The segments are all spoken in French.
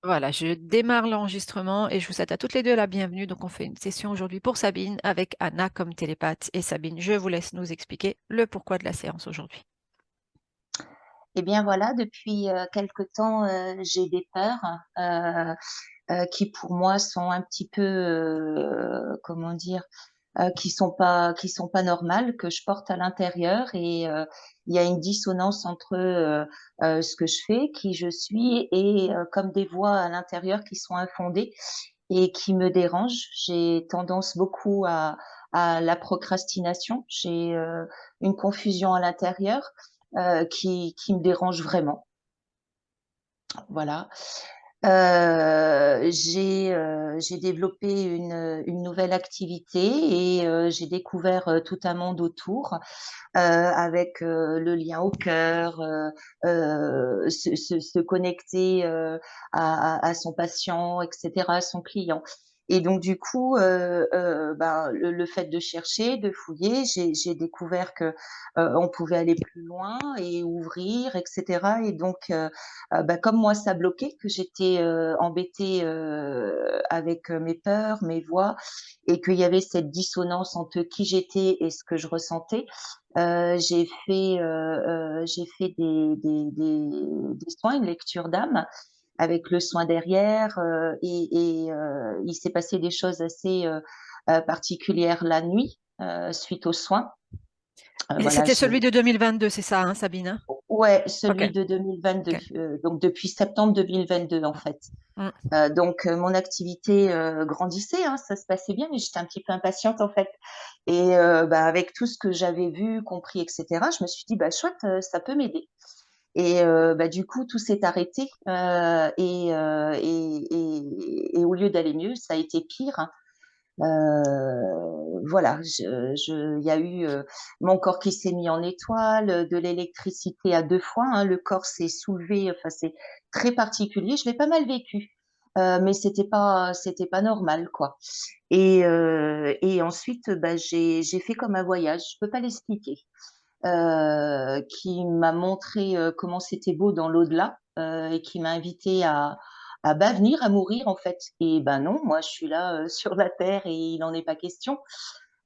Voilà, je démarre l'enregistrement et je vous souhaite à toutes les deux la bienvenue. Donc, on fait une session aujourd'hui pour Sabine avec Anna comme télépathe. Et Sabine, je vous laisse nous expliquer le pourquoi de la séance aujourd'hui. Eh bien voilà, depuis quelque temps, j'ai des peurs qui pour moi sont un petit peu, comment dire, qui sont pas normales, que je porte à l'intérieur et il y a une dissonance entre ce que je fais, qui je suis et comme des voix à l'intérieur qui sont infondées et qui me dérangent. J'ai tendance beaucoup à la procrastination. J'ai une confusion à l'intérieur qui me dérange vraiment. Voilà. J'ai développé une nouvelle activité et j'ai découvert tout un monde autour avec le lien au cœur, se connecter à son patient, etc., à son client. Et donc du coup, ben, le fait de chercher, de fouiller, j'ai découvert que on pouvait aller plus loin et ouvrir, etc. Et donc, ben, comme moi ça bloquait, que j'étais embêtée avec mes peurs, mes voix, et qu'il y avait cette dissonance entre qui j'étais et ce que je ressentais. J'ai fait des soins, une lecture d'âme avec le soin derrière et il s'est passé des choses assez particulières la nuit suite aux soins. Et Voilà, c'était celui de 2022, c'est ça, hein, Sabine? Hein. ouais, Ok, celui de 2022, ok. donc depuis septembre 2022 en fait. Mm. Donc mon activité grandissait, hein, ça se passait bien, mais j'étais un petit peu impatiente en fait. Et bah, avec tout ce que j'avais vu, compris, etc., je me suis dit bah chouette, ça peut m'aider. Et bah, du coup, tout s'est arrêté et au lieu d'aller mieux, ça a été pire. Hein. Voilà, il y a eu mon corps qui s'est mis en étoile, de l'électricité à deux fois. Hein, le corps s'est soulevé. Enfin, c'est très particulier. Je l'ai pas mal vécu, mais c'était pas normal, quoi. Et ensuite, bah, j'ai fait comme un voyage. Je peux pas l'expliquer. Qui m'a montré comment c'était beau dans l'au-delà et qui m'a invité à bah, venir, à mourir en fait. Et ben non, moi je suis là sur la terre et il n'en est pas question.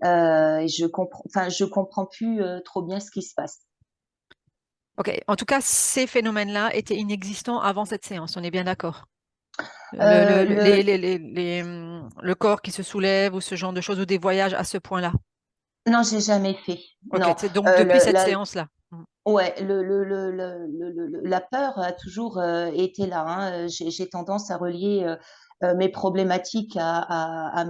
Et je comprends plus trop bien ce qui se passe. Ok, en tout cas, ces phénomènes-là étaient inexistants avant cette séance, on est bien d'accord. Le Le corps qui se soulève ou ce genre de choses ou des voyages à ce point-là. Non, j'ai jamais fait. Ok, Non, c'est donc depuis cette séance-là. Mm. ouais, la peur a toujours été là. Hein. J'ai tendance à relier mes problématiques à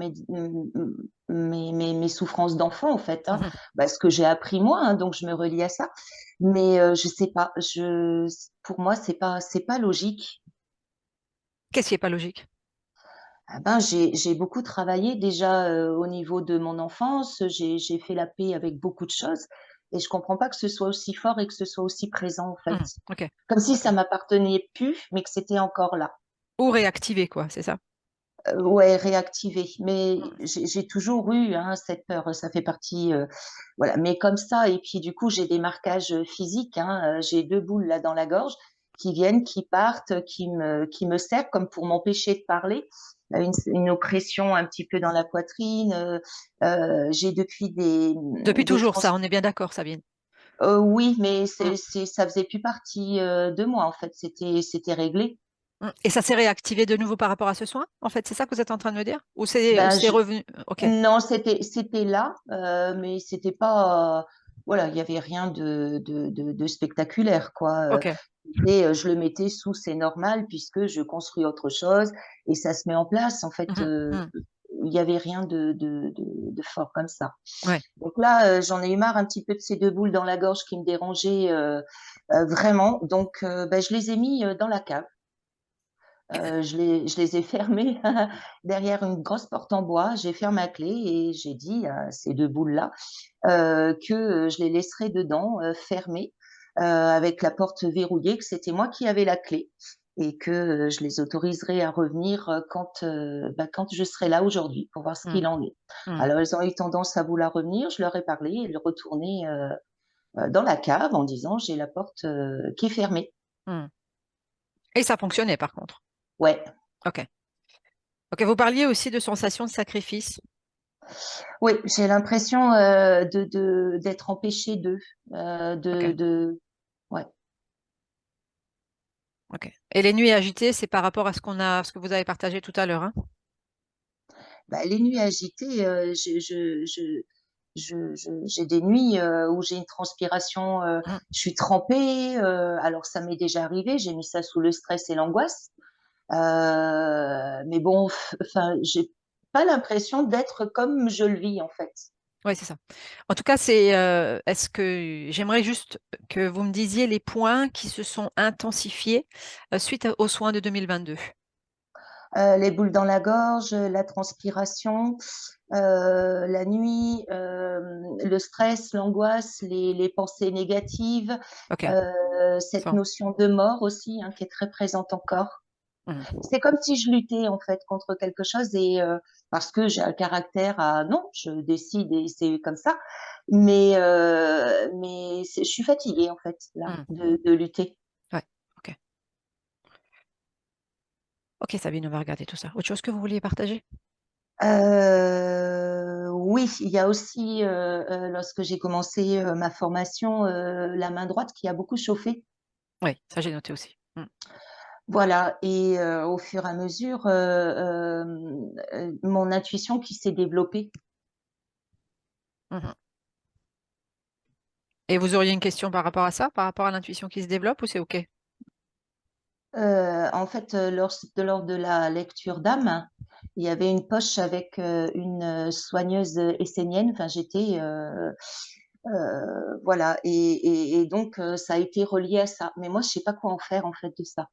mes souffrances d'enfant, en fait, hein, Mhm. parce que j'ai appris moi, hein, donc je me relie à ça. Mais je sais pas. Pour moi, c'est pas logique. Qu'est-ce qui n'est pas logique? Ah ben, j'ai beaucoup travaillé déjà au niveau de mon enfance. J'ai fait la paix avec beaucoup de choses, et je comprends pas que ce soit aussi fort et que ce soit aussi présent, en fait. Mhm. Ok, Comme si ok. ça m'appartenait plus, mais que c'était encore là. Ou réactiver, quoi, c'est ça? Ouais, réactivé. Mais Mm. j'ai toujours eu hein, cette peur. Ça fait partie, voilà. Mais comme ça, et puis du coup, j'ai des marquages physiques. Hein, j'ai deux boules là dans la gorge qui viennent, qui partent, qui me serrent comme pour m'empêcher de parler. Une oppression un petit peu dans la poitrine. J'ai depuis Depuis des toujours, trans. ça, on est bien d'accord, Sabine. Oui, mais Mm. ça faisait plus partie de moi en fait. C'était réglé. Mm. Et ça s'est réactivé de nouveau par rapport à ce soin, en fait, c'est ça que vous êtes en train de me dire? Ou Ben, c'est revenu? Ok, non, c'était là, mais c'était pas, voilà, il y avait rien de spectaculaire, quoi. ok. Et je le mettais sous c'est normal puisque je construis autre chose et ça se met en place. En fait, Mhm. Mhm. il y avait rien de fort comme ça. Ouais. Donc là, j'en ai eu marre un petit peu de ces deux boules dans la gorge qui me dérangeaient vraiment. Donc, ben, je les ai mis dans la cave. Je les ai fermés derrière une grosse porte en bois. J'ai fermé à clé et j'ai dit à ces deux boules-là que je les laisserais dedans, fermées, avec la porte verrouillée, que c'était moi qui avais la clé et que je les autoriserais à revenir quand je serai là aujourd'hui pour voir ce Mm. qu'il en est. Mm. Alors, elles ont eu tendance à vouloir revenir. Je leur ai parlé et de retourner dans la cave en disant j'ai la porte qui est fermée. Mm. Et ça fonctionnait par contre. Ouais. Ok. Ok, vous parliez aussi de sensation de sacrifice. Oui, j'ai l'impression d'être empêchée Ok, ouais. ok. Et les nuits agitées, c'est par rapport à ce que vous avez partagé tout à l'heure, hein? Bah, les nuits agitées, j'ai des nuits où j'ai une transpiration, Mm. je suis trempée. Alors ça m'est déjà arrivé, j'ai mis ça sous le stress et l'angoisse. Mais bon, enfin, j'ai pas l'impression d'être comme je le vis en fait. Oui, c'est ça. En tout cas, est-ce que j'aimerais juste que vous me disiez les points qui se sont intensifiés suite aux soins de 2022. Les boules dans la gorge, la transpiration, la nuit, le stress, l'angoisse, les pensées négatives, Ok. cette Ça. notion de mort aussi, hein, qui est très présente encore. Mhm. C'est comme si je luttais en fait contre quelque chose et parce que j'ai un caractère à non, je décide et c'est comme ça. Je suis fatiguée en fait là Mhm. de lutter. Ouais. Ok. Ok, Sabine, on va regarder tout ça. Autre chose que vous vouliez partager? Oui, il y a aussi lorsque j'ai commencé ma formation, la main droite qui a beaucoup chauffé. Oui, ça j'ai noté aussi. Mhm. Voilà, et au fur et à mesure, mon intuition qui s'est développée. Mhm. Et vous auriez une question par rapport à ça, par rapport à l'intuition qui se développe ou c'est ok? En fait, lors de la lecture d'âme, il y avait une poche avec une soigneuse essénienne. Enfin, voilà, et donc ça a été relié à ça. Mais moi, je sais pas quoi en faire en fait de ça.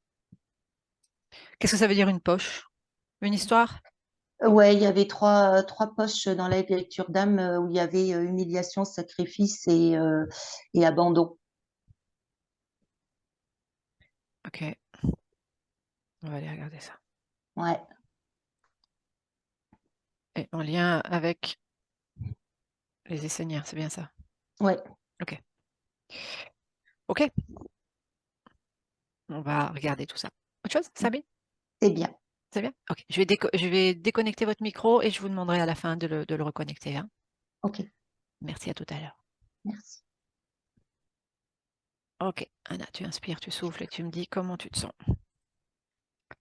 Qu'est-ce que ça veut dire une poche? Une histoire? Ouais, il y avait trois poches dans la lecture d'âme où il y avait humiliation, sacrifice et abandon. Ok, on va aller regarder ça. Ouais, Et en lien avec les Esséniens, c'est bien ça? ouais, Ok. Ok, on va regarder tout ça. Autre chose, Sabine? c'est bien. C'est bien? Ok, je vais déconnecter votre micro et je vous demanderai à la fin de le reconnecter, hein. Ok, Merci, à tout à l'heure. merci. Ok, Anna, tu inspires, tu souffles et tu me dis comment tu te sens.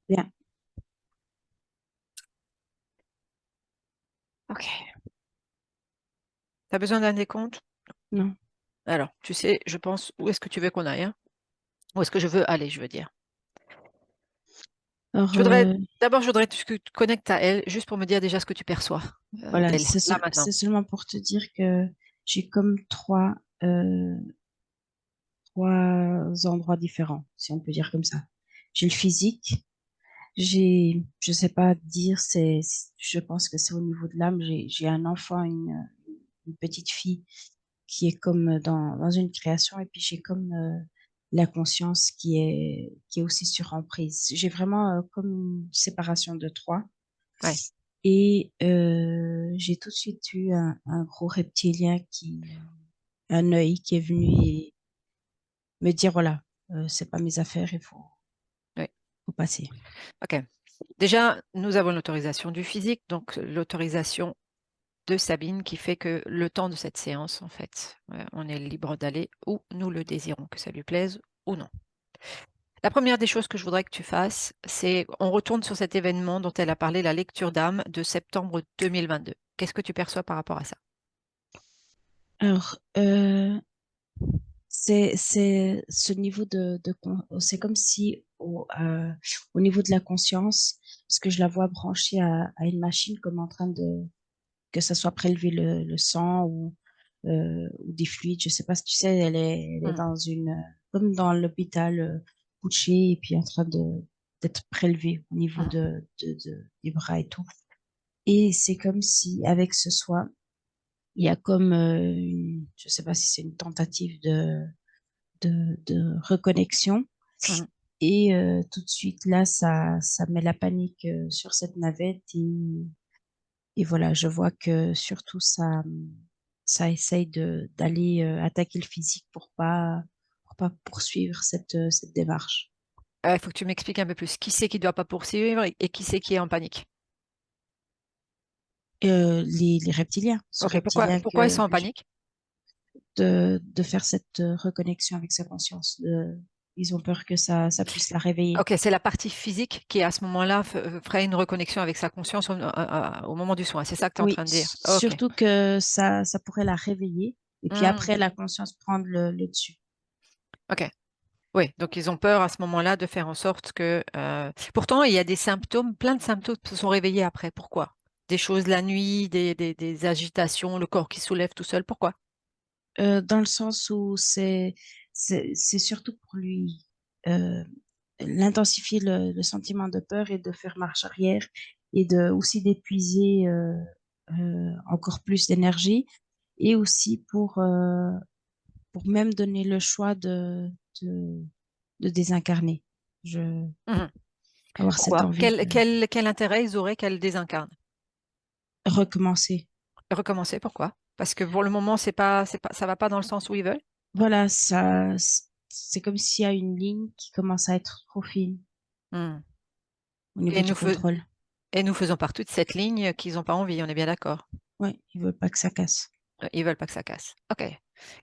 Bien, Ok. T'as besoin d'un décompte? non. Alors, tu sais, je pense, où est-ce que tu veux qu'on aille, hein? Où est-ce que je veux aller, je veux dire. Alors, D'abord, je voudrais que tu te connectes à elle, juste pour me dire déjà ce que tu perçois voilà, d'elle, là maintenant. c'est seulement pour te dire que j'ai comme trois endroits différents, si on peut dire comme ça. J'ai le physique, je sais pas dire, je pense que c'est au niveau de l'âme. J'ai un enfant, une petite fille qui est comme dans une création, et puis j'ai comme la conscience qui est aussi sur emprise. J'ai vraiment comme une séparation de trois. Ouais. Et j'ai tout de suite eu un gros reptilien un œil qui est venu et me dire, voilà, c'est pas mes affaires, Ouais. faut passer. Ok. Déjà, nous avons l'autorisation du physique, donc l'autorisation de Sabine qui fait que le temps de cette séance, en fait, on est libre d'aller où nous le désirons, que ça lui plaise ou non. La première des choses que je voudrais que tu fasses, c'est on retourne sur cet événement dont elle a parlé, la lecture d'âme de septembre 2022. Qu'est-ce que tu perçois par rapport à ça? Alors, c'est ce niveau c'est comme si au niveau de la conscience, parce que je la vois branchée à une machine comme en train que ça soit prélever le sang ou des fluides. Je sais pas si tu sais, elle est Hmm. comme dans l'hôpital, couchée et puis en train d'être prélevée au niveau Mhm. des bras et tout. Et c'est comme si, avec ce soin, il y a comme, je sais pas si c'est une tentative de reconnexion. Mhm. Et tout de suite, là, ça met la panique sur cette navette. Et voilà, je vois que surtout ça essaye d'aller attaquer le physique pour pas poursuivre cette démarche. Il faut que tu m'expliques un peu plus. Qui c'est qui ne doit pas poursuivre et qui c'est qui est en panique? Les reptiliens, ce Ok, pourquoi, reptilien pourquoi ils sont en panique? de faire cette reconnexion avec sa conscience. Ils ont peur que ça puisse la réveiller. Ok, c'est la partie physique qui, à ce moment-là, ferait une reconnexion avec sa conscience au moment du soin. C'est ça que tu es en Oui, train de dire. Ok. surtout que ça pourrait la réveiller. Et puis Hmm, après, la conscience prendre le dessus. ok. Oui, donc ils ont peur à ce moment-là de faire en sorte que... Pourtant, il y a des symptômes, plein de symptômes se sont réveillés après. Pourquoi? Des choses la nuit, des agitations, le corps qui soulève tout seul. Pourquoi? Dans le sens où c'est surtout pour lui l'intensifier le sentiment de peur et de faire marche arrière et aussi d'épuiser encore plus d'énergie et aussi pour même donner le choix de, de désincarner, je, Mhm. avoir cette Pourquoi? envie Quel intérêt ils auraient qu'elle désincarne? de recommencer. Recommencer, pourquoi? Parce que pour le moment, ça va pas dans le sens où ils veulent. Voilà, c'est comme s'il y a une ligne qui commence à être trop fine Hmm. au niveau Et du nous, contrôle. et nous faisons partie de cette ligne qu'ils n'ont pas envie, on est bien d'accord. Ouais, ils veulent pas que ça casse. Ils veulent pas que ça casse. OK.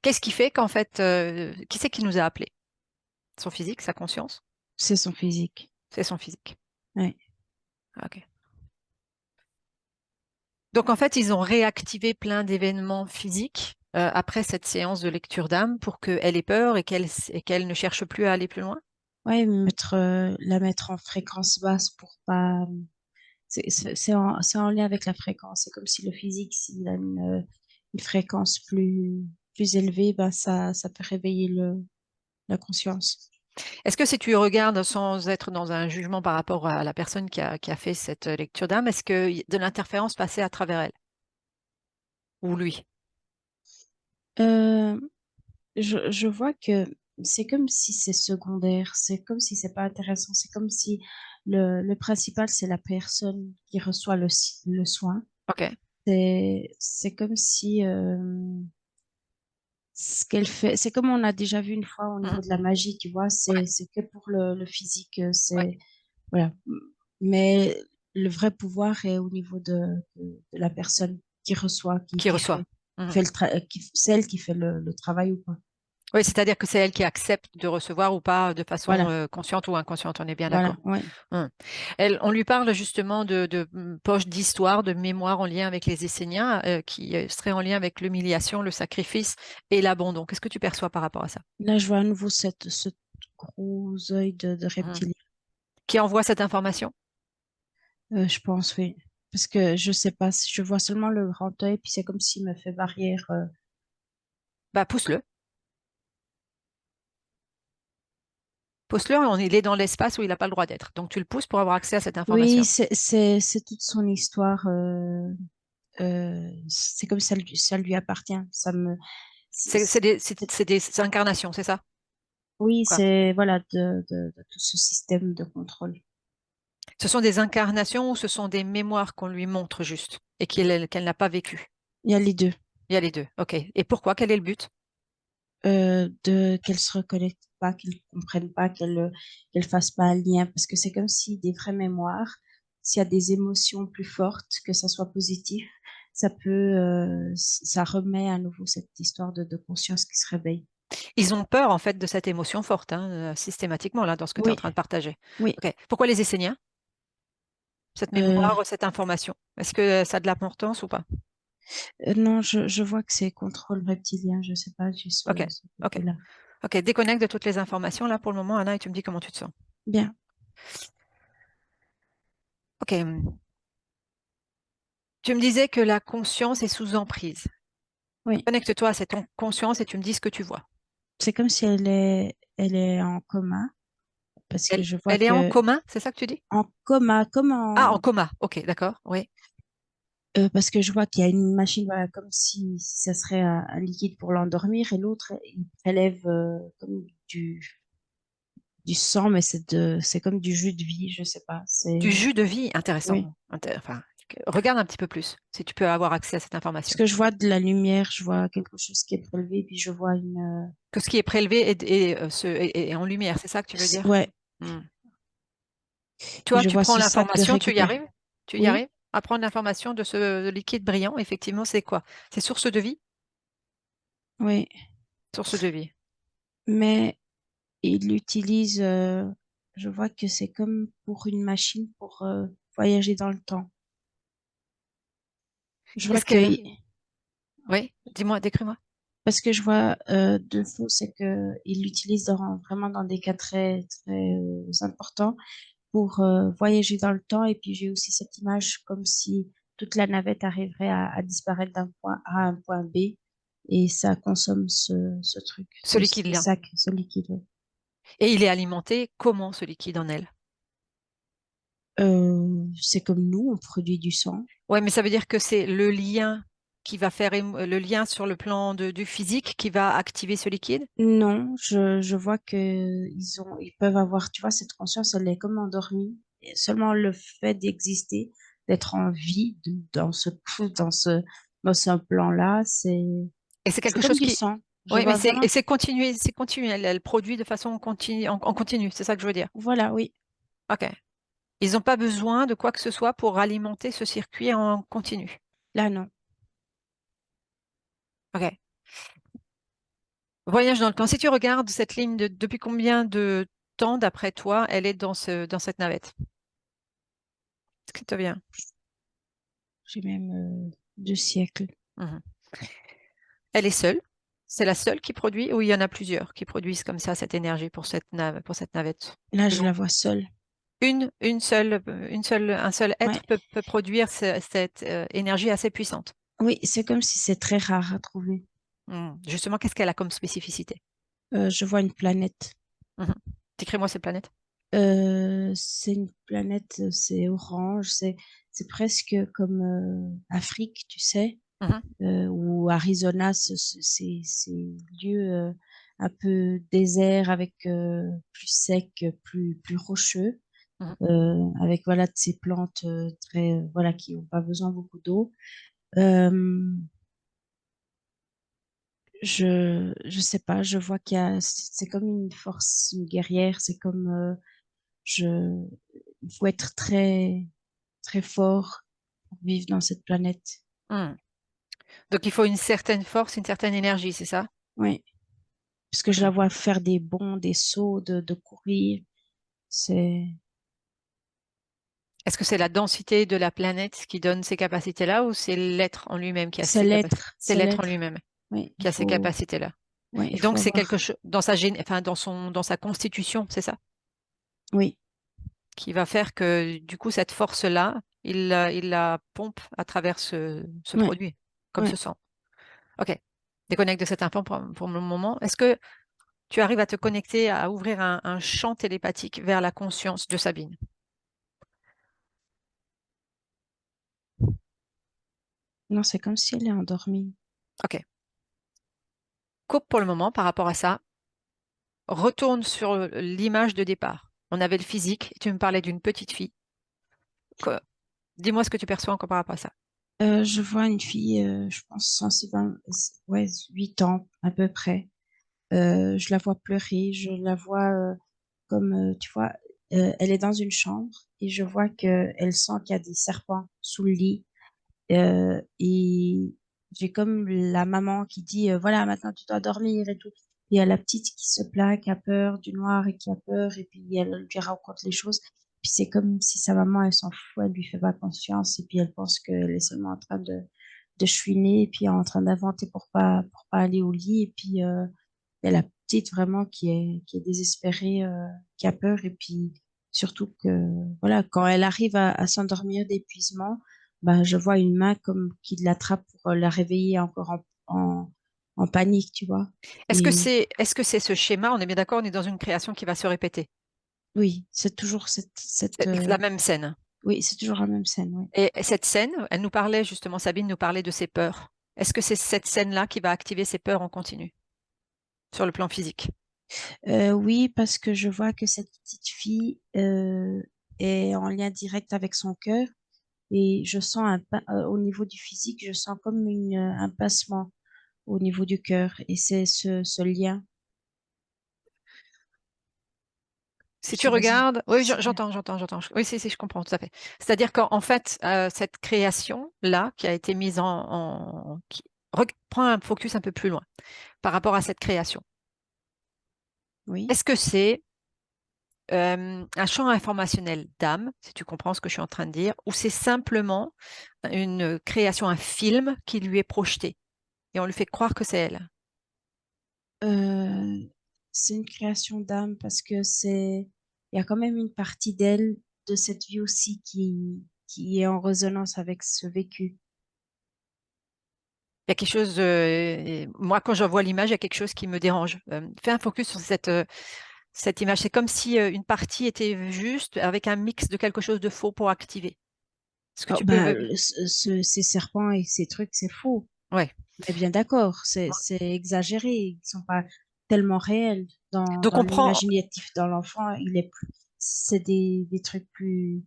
Qu'est-ce qui fait qu'en fait, qui c'est qui nous a appelés? Son physique, sa conscience? C'est son physique. C'est son physique. Ouais. OK. Donc en fait, ils ont réactivé plein d'événements physiques après cette séance de lecture d'âme pour qu'elle ait peur et qu'elle ne cherche plus à aller plus loin. Ouais, la mettre en fréquence basse pour pas. C'est en lien avec la fréquence. C'est comme si le physique, s'il a une fréquence plus élevée, ben ça peut réveiller la conscience. Est-ce que si tu regardes sans être dans un jugement par rapport à la personne qui a fait cette lecture d'âme, est-ce que de l'interférence passait à travers elle ou lui? Euh, je vois que c'est comme si c'est secondaire, c'est comme si c'est pas intéressant, c'est comme si le principal, c'est la personne qui reçoit le soin. OK. C'est comme si ce qu'elle fait, c'est comme on a déjà vu une fois au niveau Mhm. de la magie, tu vois, Ouais, c'est que pour le physique, ouais. voilà. Mais le vrai pouvoir est au niveau de la personne qui reçoit, Qui reçoit. Mhm. c'est elle qui fait le travail ou pas. Oui, c'est-à-dire que c'est elle qui accepte de recevoir ou pas de façon Voilà, consciente ou inconsciente, on est bien voilà, d'accord. ouais. Hum. On lui parle justement de poches d'histoire, de mémoire en lien avec les Esséniens, qui seraient en lien avec l'humiliation, le sacrifice et l'abandon. Qu'est-ce que tu perçois par rapport à ça? Là, je vois à nouveau ce gros œil de Hum. reptilien. Qui envoie cette information? Je pense, oui. Parce que je sais pas, je vois seulement le grand œil, puis c'est comme s'il me fait barrière. Bah, pousse-le. Pousse-le, il est dans l'espace où il n'a pas le droit d'être. Donc, tu le pousses pour avoir accès à cette Oui, information. c'est toute son histoire. C'est comme ça lui appartient. C'est c'est C'est- des, c'est des incarnations, c'est ça? oui, Quoi? c'est voilà de tout ce système de contrôle. Ce sont des incarnations ou ce sont des mémoires qu'on lui montre juste et qu'elle n'a pas vécues? Il y a les deux. Il y a les deux. OK. Et pourquoi? Quel est le but? De qu'elle se reconnecte pas, qu'elle comprenne pas, qu'elle fasse pas un lien, parce que c'est comme si des vraies mémoires, s'il y a des émotions plus fortes, que ça soit positif, ça remet à nouveau cette histoire de conscience qui se réveille. Ils ont peur en fait de cette émotion forte, hein, systématiquement, là, dans ce que tu es en Oui, train de partager. oui. OK. Pourquoi les Esséniens? Cette Euh, mémoire, cette information. Est-ce que ça a de l'importance ou pas? non, je vois que c'est contrôle reptilien, je sais pas, j'ai OK. ce OK. côté-là. OK. Déconnecte de toutes les informations là pour le moment, Anna, et tu me dis comment tu te sens. Bien, OK. Tu me disais que la conscience est sous emprise. oui. Connecte-toi à cette conscience et tu me dis ce que tu vois. C'est comme si elle est en coma, parce que Elle, je vois elle est en que commun, c'est ça que tu dis? en coma, Ah, en coma. OK, d'accord. Oui. parce que je vois qu'il y a une machine, voilà, comme si ça serait un liquide pour l'endormir, et l'autre, il prélève comme du sang, mais c'est comme du jus de vie, je sais pas. Du jus de vie, Oui. intéressant. Enfin, regarde un petit peu plus, si tu peux avoir accès à cette Parce information. que je vois de la lumière, je vois quelque chose qui est prélevé, puis je vois Que ce qui est prélevé est en lumière, c'est ça que tu veux dire? ouais, Hmm. Et Toi, je tu vois prends ce sac de l'information, tu y récupérer. arrives? Tu y Oui, arrives à prendre l'information de ce liquide brillant? Effectivement, c'est quoi? C'est source de vie? oui. Source de vie. Mais il l'utilise, je vois que c'est comme pour une machine pour voyager dans le temps. Je vois Qu'est-ce que, qu'elle... Oui, dis-moi, décris-moi. parce que je vois deux choses, c'est que il l'utilise vraiment dans des cas très, très importants pour voyager dans le temps. Et puis j'ai aussi cette image comme si toute la navette arriverait à disparaître d'un point A à un point B. Et ça consomme ce truc, Ce ce liquide-là. sac, ce liquide. Ouais. Et il est alimenté comment, ce liquide en elle? C'est comme nous, on produit du sang. Ouais, mais ça veut dire que c'est le lien qui va faire le lien sur le plan du physique qui va activer ce liquide? Non, je vois que ils peuvent avoir, tu vois, cette conscience, elle est comme endormie. Et seulement le fait d'exister, d'être en vie dans dans ce, dans ce plan-là, Et c'est c'est quelque comme chose du qui... sang. Je Oui, mais vois vraiment, c'est continué, c'est continu. Elle produit de façon continue, en continu, c'est ça que je veux dire. voilà, oui. OK. Ils n'ont pas besoin de quoi que ce soit pour alimenter ce circuit en continu. Là, non. OK. Voyage dans le temps. Si tu regardes cette ligne depuis combien de temps, d'après toi, elle est dans cette navette? Est-ce que tu te vient? J'ai même 2 siècles. Mhm. Elle est seule. C'est la seule qui produit, ou il y en a plusieurs qui produisent comme ça cette énergie pour cette navette? Là, je Longue. la vois seule. Un seul Ouais. être peut produire cette énergie assez puissante. Oui, c'est comme si c'est très rare à trouver. Justement, qu'est-ce qu'elle a comme spécificité? Je vois une planète. Mhm. Décris-moi cette planète. C'est une planète, c'est orange, c'est presque comme Afrique, tu sais, Mhm. ou Arizona, ces lieux un peu déserts avec plus sec, plus rocheux, Mhm. avec voilà de ces plantes très voilà qui n'ont pas besoin beaucoup d'eau. Euh, je sais pas, je vois qu'il y a c'est comme une force, une guerrière, c'est comme je il faut être très très fort pour vivre dans cette planète. Mhm. Donc, il faut une certaine force, une certaine énergie, c'est ça? Oui, parce que je la Ok. vois faire des bonds, des sauts, de courir. C'est Est-ce que c'est la densité de la planète qui donne ces capacités-là ou c'est l'être en lui-même qui a c'est ces capacités? l'être, C'est c'est l'être en l'être. lui-même Oui, qui a ces capacités-là. il Et faut donc, c'est quelque avoir. chose enfin, dans sa constitution, c'est ça, Oui, qui va faire que du coup, cette force-là, il la pompe à travers ce oui, produit, comme ce oui. sang. OK. Déconnecte de cette info pour le moment. Est-ce que tu arrives à te connecter, à ouvrir un champ télépathique vers la conscience de Sabine? Non, c'est comme si elle est endormie. OK. Coupe pour le moment par rapport à ça. Retourne sur l'image de départ. On avait le physique, et tu me parlais d'une petite fille. Que- Dis-moi ce que tu perçois encore par rapport à ça. Je vois une fille, je pense, ouais, 8 ans à peu près. Je la vois pleurer, je la vois comme, tu vois, elle est dans une chambre et je vois que elle sent qu'il y a des serpents sous le lit. Et j'ai comme la maman qui dit, voilà, maintenant tu dois dormir et tout. Et il y a la petite qui se plaint, qui a peur du noir et qui a peur, et puis elle lui raconte les choses. Puis c'est comme si sa maman, elle s'en fout, elle lui fait pas confiance, et puis elle pense qu'elle est seulement en train de chouiner, et puis en train d'inventer pour pas aller au lit. Et puis il y a la petite vraiment qui est désespérée, qui a peur, et puis surtout que, voilà, quand elle arrive à s'endormir d'épuisement, ben, je vois une main comme qui l'attrape pour la réveiller encore en panique, tu vois. Et Est-ce que c'est ce schéma? On est bien d'accord, on est dans une création qui va se répéter. oui, c'est toujours C'est la même scène. oui, c'est toujours la même scène, oui. Et cette scène, elle nous parlait justement, Sabine nous parlait de ses peurs. Est-ce que c'est cette scène-là qui va activer ses peurs en continu, sur le plan physique? Oui, parce que je vois que cette petite fille est en lien direct avec son cœur et je sens au niveau du physique, je sens comme un pincement au niveau du cœur et c'est ce lien. Si Je tu sais pas regardes, oui, si j'entends. Oui, si, je comprends tout à fait. C'est-à-dire qu'en fait, cette création-là qui a été mise prends un focus un peu plus loin par rapport à cette création. oui. Est-ce que c'est un champ informationnel d'âme, si tu comprends ce que je suis en train de dire, ou c'est simplement une création, un film qui lui est projeté et on lui fait croire que c'est elle? Euh, c'est une création d'âme parce que il y a quand même une partie d'elle, de cette vie aussi, qui est en résonance avec ce vécu. Il y a quelque chose, moi quand je vois l'image, il y a quelque chose qui me dérange. Fais un focus sur cette image. C'est comme si une partie était juste avec un mix de quelque chose de faux pour activer. Est-ce que Oh, tu peux... bah, ces serpents et ces trucs, c'est faux. Ouais. On est bien d'accord, c'est exagéré. Ils sont pas tellement réels. Donc Dans on prend... l'imaginatif, dans l'enfant, c'est des trucs plus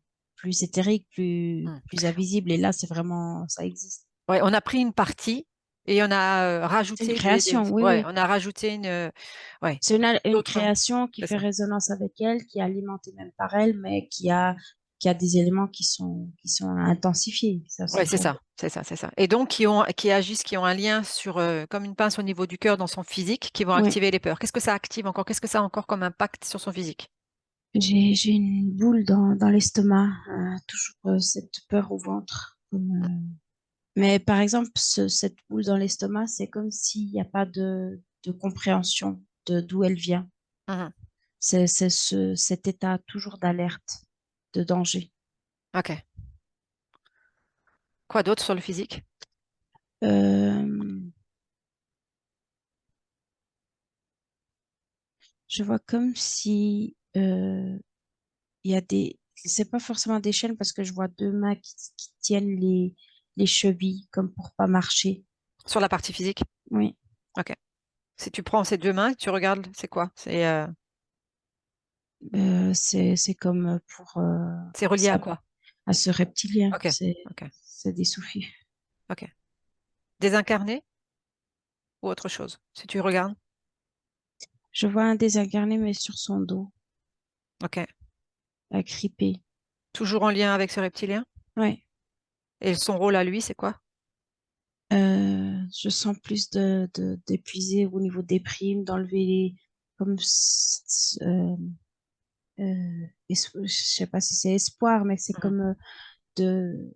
éthériques, Hmm. plus invisibles. Et là, c'est vraiment, ça existe. Ouais, on a pris une partie et on a C'est une rajouté création, oui, ouais, oui. on a rajouté ouais, C'est une d'autres... création qui C'est fait ça. résonance avec elle, qui est alimentée même par elle, mais qui a des éléments qui sont intensifiés. Ça, Ouais, c'est c'est vrai. ça, c'est ça, c'est ça. Et donc qui agissent, qui ont un lien sur comme une pince au niveau du cœur dans son physique, qui vont Oui. activer les peurs. Qu'est-ce que ça active encore? Qu'est-ce que ça a encore comme impact sur son physique? J'ai une boule dans l'estomac, toujours cette peur au ventre. Mais par exemple, cette boule dans l'estomac, c'est comme s'il n'y a pas de compréhension de d'où elle vient. Mhm. C'est cet état toujours d'alerte, de danger. Ok. Quoi d'autre sur le physique? Euh, je vois comme si il y a c'est pas forcément des chaînes parce que je vois deux mains qui tiennent les chevilles comme pour pas marcher. Sur la partie physique? Oui. Ok. Si tu prends ces deux mains, tu regardes, c'est quoi? C'est comme pour C'est relié à ça, quoi? à ce reptilien. Ok. Ok. C'est des sous-fifs. Ok. Désincarné ou autre chose? Si tu regardes. Je vois un désincarné, mais sur son dos, Ok. agrippé. Toujours en lien avec ce reptilien? Ouais. Et son rôle à lui, c'est quoi? Je sens plus d'épuiser au niveau des primes, d'enlever comme, je sais pas si c'est espoir, mais c'est Mhm. comme de,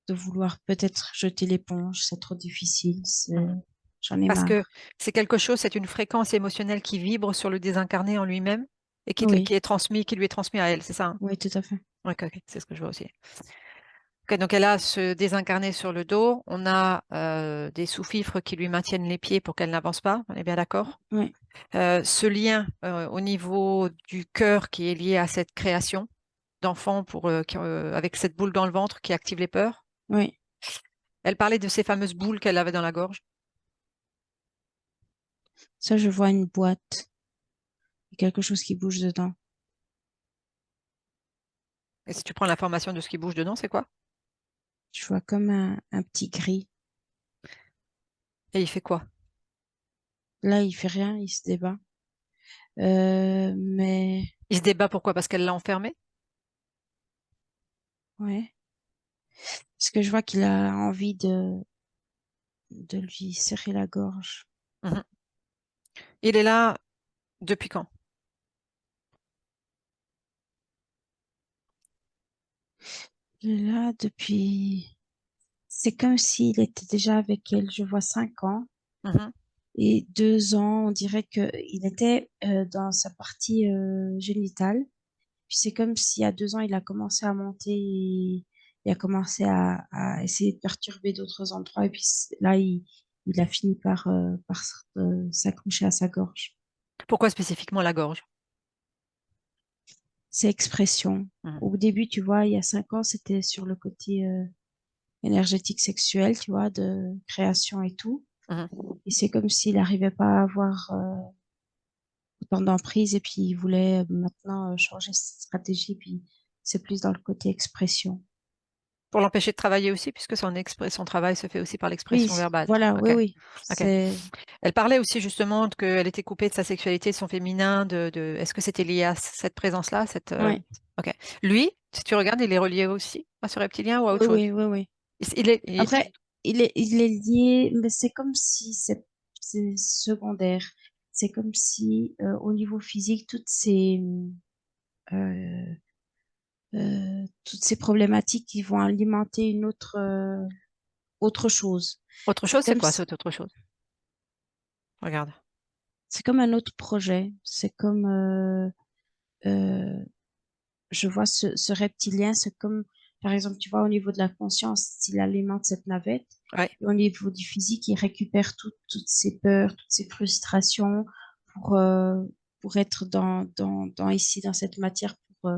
de vouloir peut-être jeter l'éponge. C'est trop difficile. Mhm. J'en ai Parce que marre. c'est quelque chose, c'est une fréquence émotionnelle qui vibre sur le désincarné en lui-même et Oui, qui est transmis, qui lui est transmis à elle, c'est ça, hein? oui, tout à fait. Ok, ok, c'est ce que je vois aussi. Ok, donc elle a ce désincarné sur le dos. On a des sous-fifres qui lui maintiennent les pieds pour qu'elle n'avance pas. On est bien d'accord? Oui, Ce lien au niveau du cœur qui est lié à cette création d'enfant avec cette boule dans le ventre qui active les peurs. oui. Elle parlait de ces fameuses boules qu'elle avait dans la gorge. Ça, je vois une boîte, quelque chose qui bouge dedans. Et si tu prends l'information de ce qui bouge dedans, c'est quoi? Je vois comme un petit gris. Et il fait quoi? Là, il fait rien, il se débat. Mais Il se débat pourquoi? Parce qu'elle l'a enfermé? ouais, parce que je vois qu'il a envie de lui serrer la gorge. Mhm. Il est là depuis quand? Il est là depuis. C'est comme s'il était déjà avec elle. Je vois 5 ans Mhm. et 2 ans. On dirait que il était dans sa partie génitale. Puis c'est comme s'il y a 2 ans, il a commencé à monter. Et il a commencé à essayer de perturber d'autres endroits. Et puis là, il a fini par s'accrocher à sa gorge. Pourquoi spécifiquement la gorge? C'est expression. Mhm. Au début, tu vois, il y a 5 ans, c'était sur le côté énergétique sexuel, tu vois, de création et tout. Mhm. Et c'est comme s'il n'arrivait pas à avoir autant d'emprise et puis il voulait maintenant changer cette stratégie. Puis c'est plus dans le côté expression. Pour l'empêcher de travailler aussi, puisque son travail se fait aussi par l'expression Oui, verbale. voilà, Ok, oui. ok. Elle parlait aussi justement qu'elle était coupée de sa sexualité, de son féminin. Est-ce que c'était lié à cette présence-là, Ouais. Ok. Lui, si tu regardes, il est relié aussi à ce reptilien ou à autre chose? Oui. Il est... Après, il est lié, mais c'est comme si c'est secondaire. C'est comme si, au niveau physique, euh, toutes ces problématiques qui vont alimenter une autre chose. Autre C'est chose, c'est comme, quoi cette autre chose? Regarde. c'est comme un autre projet. C'est comme, euh, je vois ce reptilien, c'est comme, par exemple, tu vois, au niveau de la conscience, s'il alimente cette navette, Ouais. et au niveau du physique, il récupère toutes ses peurs, toutes ses frustrations pour, euh, pour être ici, dans cette matière, pour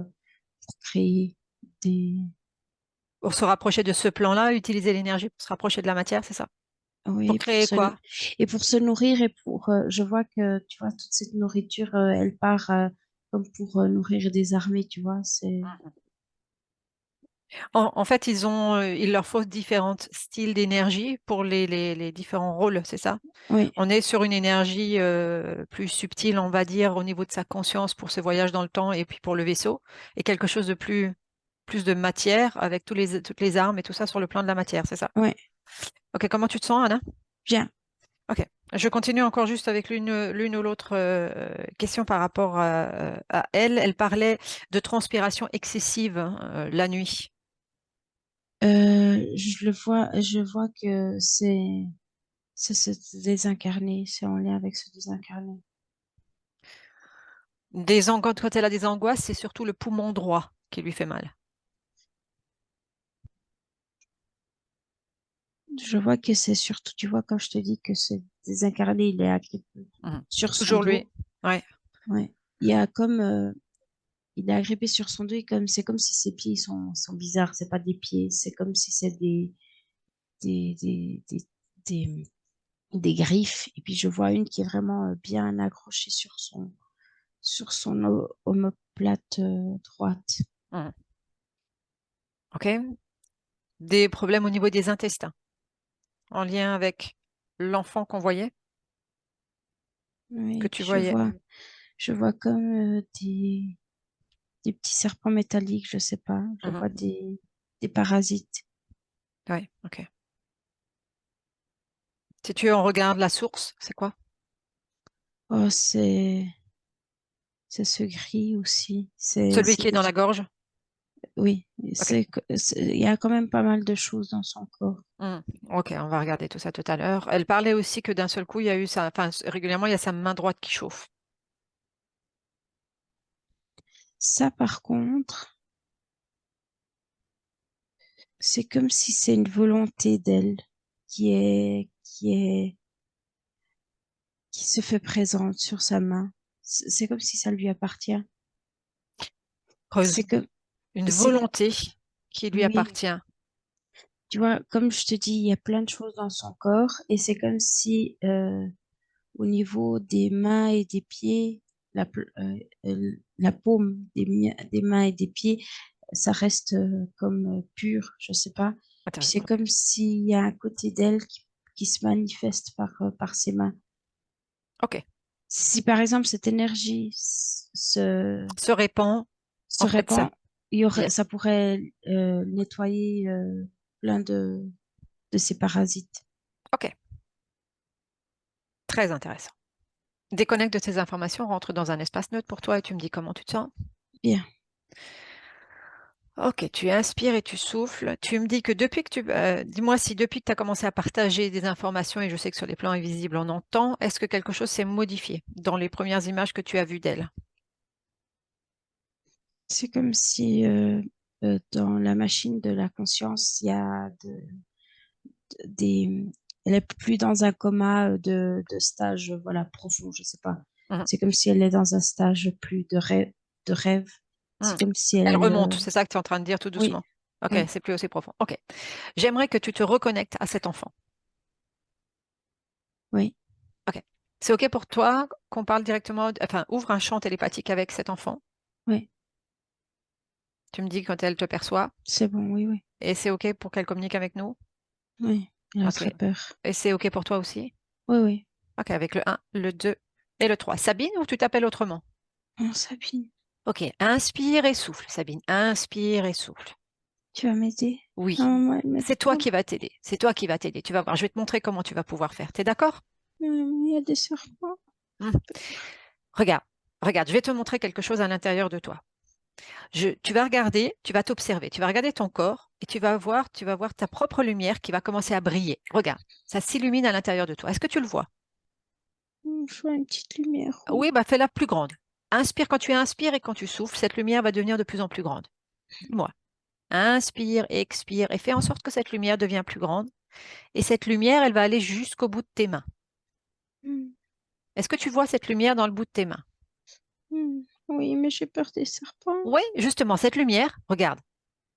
créer des... Pour se rapprocher de ce plan-là, utiliser l'énergie pour se rapprocher de la matière, c'est ça? Pour Oui, créer quoi? pour se nourrir je vois que, tu vois, toute cette nourriture, elle part comme pour nourrir des armées, tu vois, c'est, En fait, il leur faut différents styles d'énergie pour les différents rôles, c'est ça? oui, On est sur une énergie plus subtile, on va dire, au niveau de sa conscience pour ce voyage dans le temps et puis pour le vaisseau, et quelque chose de plus de matière avec toutes les armes et tout ça sur le plan de la matière, c'est ça? oui, Ok, comment tu te sens, Anna? bien. Ok, je continue encore juste avec l'une ou l'autre question par rapport à elle. Elle parlait de transpiration excessive la nuit. Je vois que c'est ce désincarné, c'est en lien avec ce désincarné. Quand elle a des angoisses, c'est surtout le poumon droit qui lui fait mal. Je vois que c'est surtout, tu vois, quand je te dis que ce désincarné, il est agrippé Mhm. sur son Toujours lui. dos, Ouais. ouais. Il y a comme, il est agrippé sur son dos et comme, c'est comme si ses pieds sont bizarres, c'est pas des pieds, c'est comme si c'est des, des, des, des, des griffes. Et puis je vois une qui est vraiment bien accrochée sur son omoplate droite. Mhm. Ok. Des problèmes au niveau des intestins, en lien avec l'enfant qu'on voyait, Oui, que et tu puis voyais. je vois comme des petits serpents métalliques, je sais pas. Je Mhm. vois des parasites. Ouais, ok. Si tu en regardes la source, c'est quoi? Oh, c'est ce gris aussi. Celui qui est dans la gorge? Oui, Ok. il y a quand même pas mal de choses dans son corps. Mhm. Ok, on va regarder tout ça tout à l'heure. Elle parlait aussi que d'un seul coup, il y a eu ça, enfin, régulièrement, il y a sa main droite qui chauffe. Ça, par contre, c'est comme si c'est une volonté d'elle qui se fait présente sur sa main. C'est comme si ça lui appartient. Creuse. C'est que, Une c'est, volonté qui lui oui, appartient. tu vois, comme je te dis, il y a plein de choses dans son corps et c'est comme si, au niveau des mains et des pieds, la paume des mains et des pieds, ça reste comme pur, je sais pas. Puis c'est Intéressant. comme s'il y a un côté d'elle qui se manifeste par ses mains. Ok. Si par exemple cette énergie Se répand se auprès de ça. répand, Yes. ça pourrait nettoyer plein de ces parasites. Ok. Très intéressant. Déconnecte de ces informations, rentre dans un espace neutre pour toi et tu me dis comment tu te sens. Bien. Ok, tu inspires et tu souffles. Tu me dis que dis-moi si depuis que tu as commencé à partager des informations, et je sais que sur les plans invisibles on entend, est-ce que quelque chose s'est modifié dans les premières images que tu as vues d'elle? C'est comme si dans la machine de la conscience, il y a des... Elle est plus dans un coma de stage, voilà, profond, je sais pas. Mhm. C'est comme si elle est dans un stage plus de rêve. Mhm. C'est comme si Elle elle... remonte, c'est ça que tu es en train de dire tout Oui, doucement. Ok, oui, c'est plus aussi profond. Ok. J'aimerais que tu te reconnectes à cet enfant. oui, Ok. C'est ok pour toi qu'on parle directement, enfin, ouvre un champ télépathique avec cet enfant. oui. Tu me dis quand elle te perçoit C'est bon, oui, oui. et c'est OK pour qu'elle communique avec nous? Oui, elle a OK. très peur. Et c'est OK pour toi aussi? Oui, oui. OK, avec le 1, le 2 et le 3. Sabine ou tu t'appelles autrement? Oh, Sabine, OK, inspire et souffle, Sabine. Inspire et souffle. tu vas m'aider? Oui, Maman, elle m'aide c'est toi pas. qui vas t'aider. C'est toi qui vas t'aider. Tu vas voir, je vais te montrer comment tu vas pouvoir faire. T'es d'accord? Il y a des serpents. Hmm. Regarde, regarde, je vais te montrer quelque chose à l'intérieur de toi. Tu vas regarder, tu vas t'observer, tu vas regarder ton corps et tu vas voir ta propre lumière qui va commencer à briller. Regarde, ça s'illumine à l'intérieur de toi. Est-ce que tu le vois? Je vois une petite lumière, oui. Oui, bah fais-la plus grande. Inspire quand tu inspires et quand tu souffles, cette lumière va devenir de plus en plus grande. Dis-moi. Inspire, expire et fais en sorte que cette lumière devienne plus grande. Et cette lumière, elle va aller jusqu'au bout de tes mains. Hmm, Est-ce que tu vois cette lumière dans le bout de tes mains? Oui, mais j'ai peur des serpents. Oui, justement, cette lumière, regarde,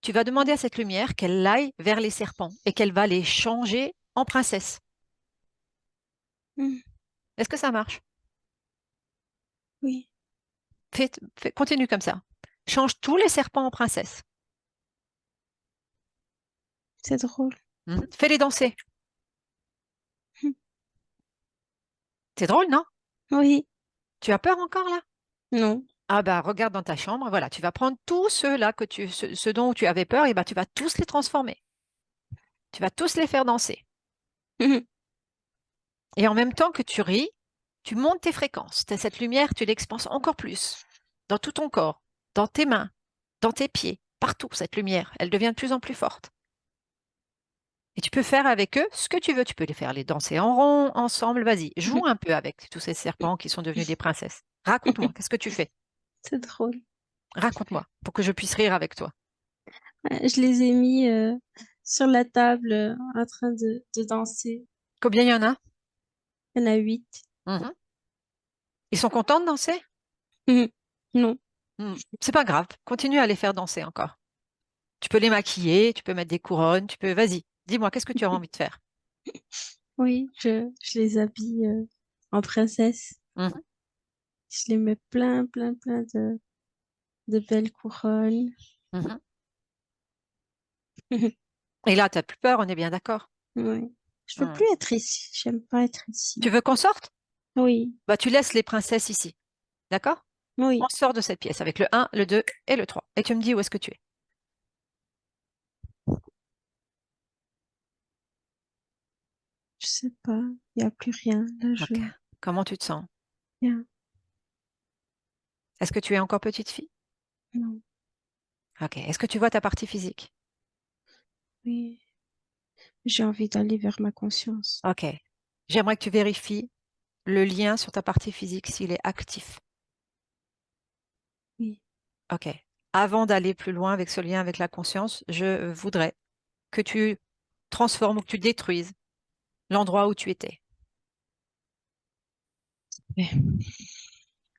tu vas demander à cette lumière qu'elle aille vers les serpents et qu'elle va les changer en princesse. Hmm, Est-ce que ça marche? Oui, Continue comme ça. Change tous les serpents en princesse. c'est drôle. Fais-les danser. Hmm, C'est drôle, non? Oui, Tu as peur encore là? non. Ah bah regarde dans ta chambre, voilà, tu vas prendre tous ceux-là ce dont tu avais peur, et bah tu vas tous les transformer. Tu vas tous les faire danser. Et en même temps que tu ris, tu montes tes fréquences. Cette lumière, tu l'expanses encore plus dans tout ton corps, dans tes mains, dans tes pieds, partout, cette lumière. Elle devient de plus en plus forte. Et tu peux faire avec eux ce que tu veux. Tu peux les faire les danser en rond, ensemble. Vas-y, joue un peu avec tous ces serpents qui sont devenus des princesses. Raconte-moi, qu'est-ce que tu fais? C'est drôle. Raconte-moi, pour que je puisse rire avec toi. Je les ai mis sur la table en train de danser. Combien il y en a? Il y en a 8. Mhm. Ils sont contents de danser? Non. C'est pas grave, continue à les faire danser encore. Tu peux les maquiller, tu peux mettre des couronnes, tu peux... Vas-y, dis-moi, qu'est-ce que tu as envie de faire? Oui, je les habille en princesse. Mhm, Je les mets plein, plein, plein de belles couronnes. mhm. Et là, tu n'as plus peur, on est bien d'accord. Oui. Je veux Hmm. plus être ici. J'aime pas être Tu ici. veux qu'on sorte? Oui, Bah, tu laisses les princesses ici, d'accord? On oui. sort de cette pièce avec le 1, le 2 et le 3. Et tu me dis où est-ce que tu es. Je sais pas. Il n'y a plus rien. Là, Ok. Comment tu te sens? Rien. Est-ce que tu es encore petite fille? Non. Ok. Est-ce que tu vois ta partie physique? Oui. J'ai envie d'aller vers ma conscience. Ok. J'aimerais que tu vérifies le lien sur ta partie physique s'il est actif. Oui. Ok. Avant d'aller plus loin avec ce lien avec la conscience, je voudrais que tu transformes ou que tu détruises l'endroit où tu étais. Ouais.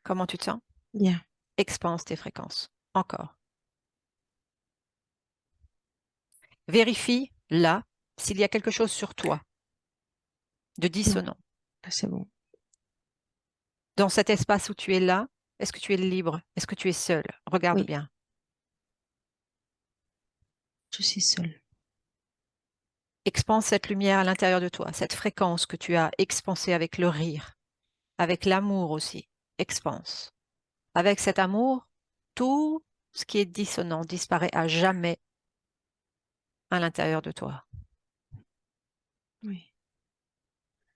Comment tu te sens? Bien. Expanse tes fréquences. Encore. Vérifie là s'il y a quelque chose sur toi de Non. dissonant. Là, c'est bon. Dans cet espace où tu es là, est-ce que tu es libre? Est-ce que tu es seul? Regarde Oui. bien. Je suis seule. Expanse cette lumière à l'intérieur de toi, cette fréquence que tu as expansée avec le rire, avec l'amour aussi. Expanse. Avec cet amour, tout ce qui est dissonant disparaît à jamais à l'intérieur de toi. Oui.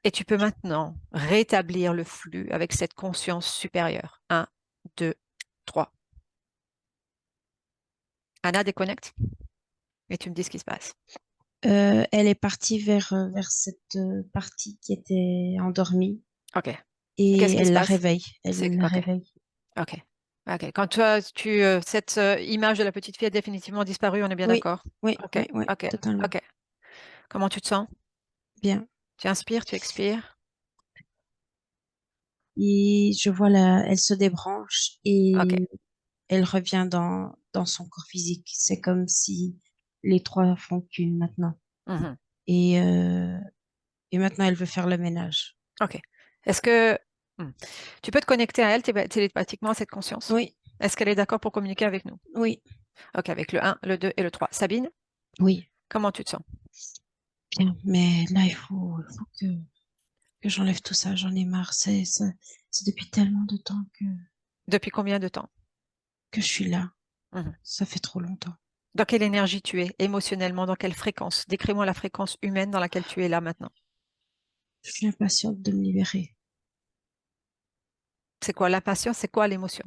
Et tu peux maintenant rétablir le flux avec cette conscience supérieure. 1, 2, 3. Anna, déconnecte et tu me dis ce qui se passe. Elle est partie vers cette partie qui était endormie OK. et Qu'est-ce qui se elle la passe? réveille. Elle la OK. réveille. OK. OK. Quand cette image de la petite fille a définitivement disparu, on est bien Oui, d'accord? oui, OK. oui, oui, OK. totalement. OK. Comment tu te sens? Bien. Tu inspires, tu expires? Et je vois elle se débranche OK. et elle revient dans son corps physique. C'est comme si les trois font qu'une maintenant. Mhm. Et, euh, et maintenant, elle veut faire le ménage. OK. Est-ce que Hmm. tu peux te connecter à elle télépathiquement, à cette conscience? Oui, Est-ce qu'elle est d'accord pour communiquer avec nous? oui. Ok, avec le 1, le 2 et le 3. Sabine, Oui, comment tu te sens? bien. Mais là, il faut que j'enlève tout ça. J'en ai marre. C'est depuis tellement de temps Depuis combien de temps? que je suis là. Mhm. Ça fait trop longtemps. Dans quelle énergie tu es? Émotionnellement, dans quelle fréquence? Décris-moi la fréquence humaine dans laquelle tu es là maintenant. Je suis impatiente de me libérer. C'est quoi l'impatience? C'est quoi l'émotion?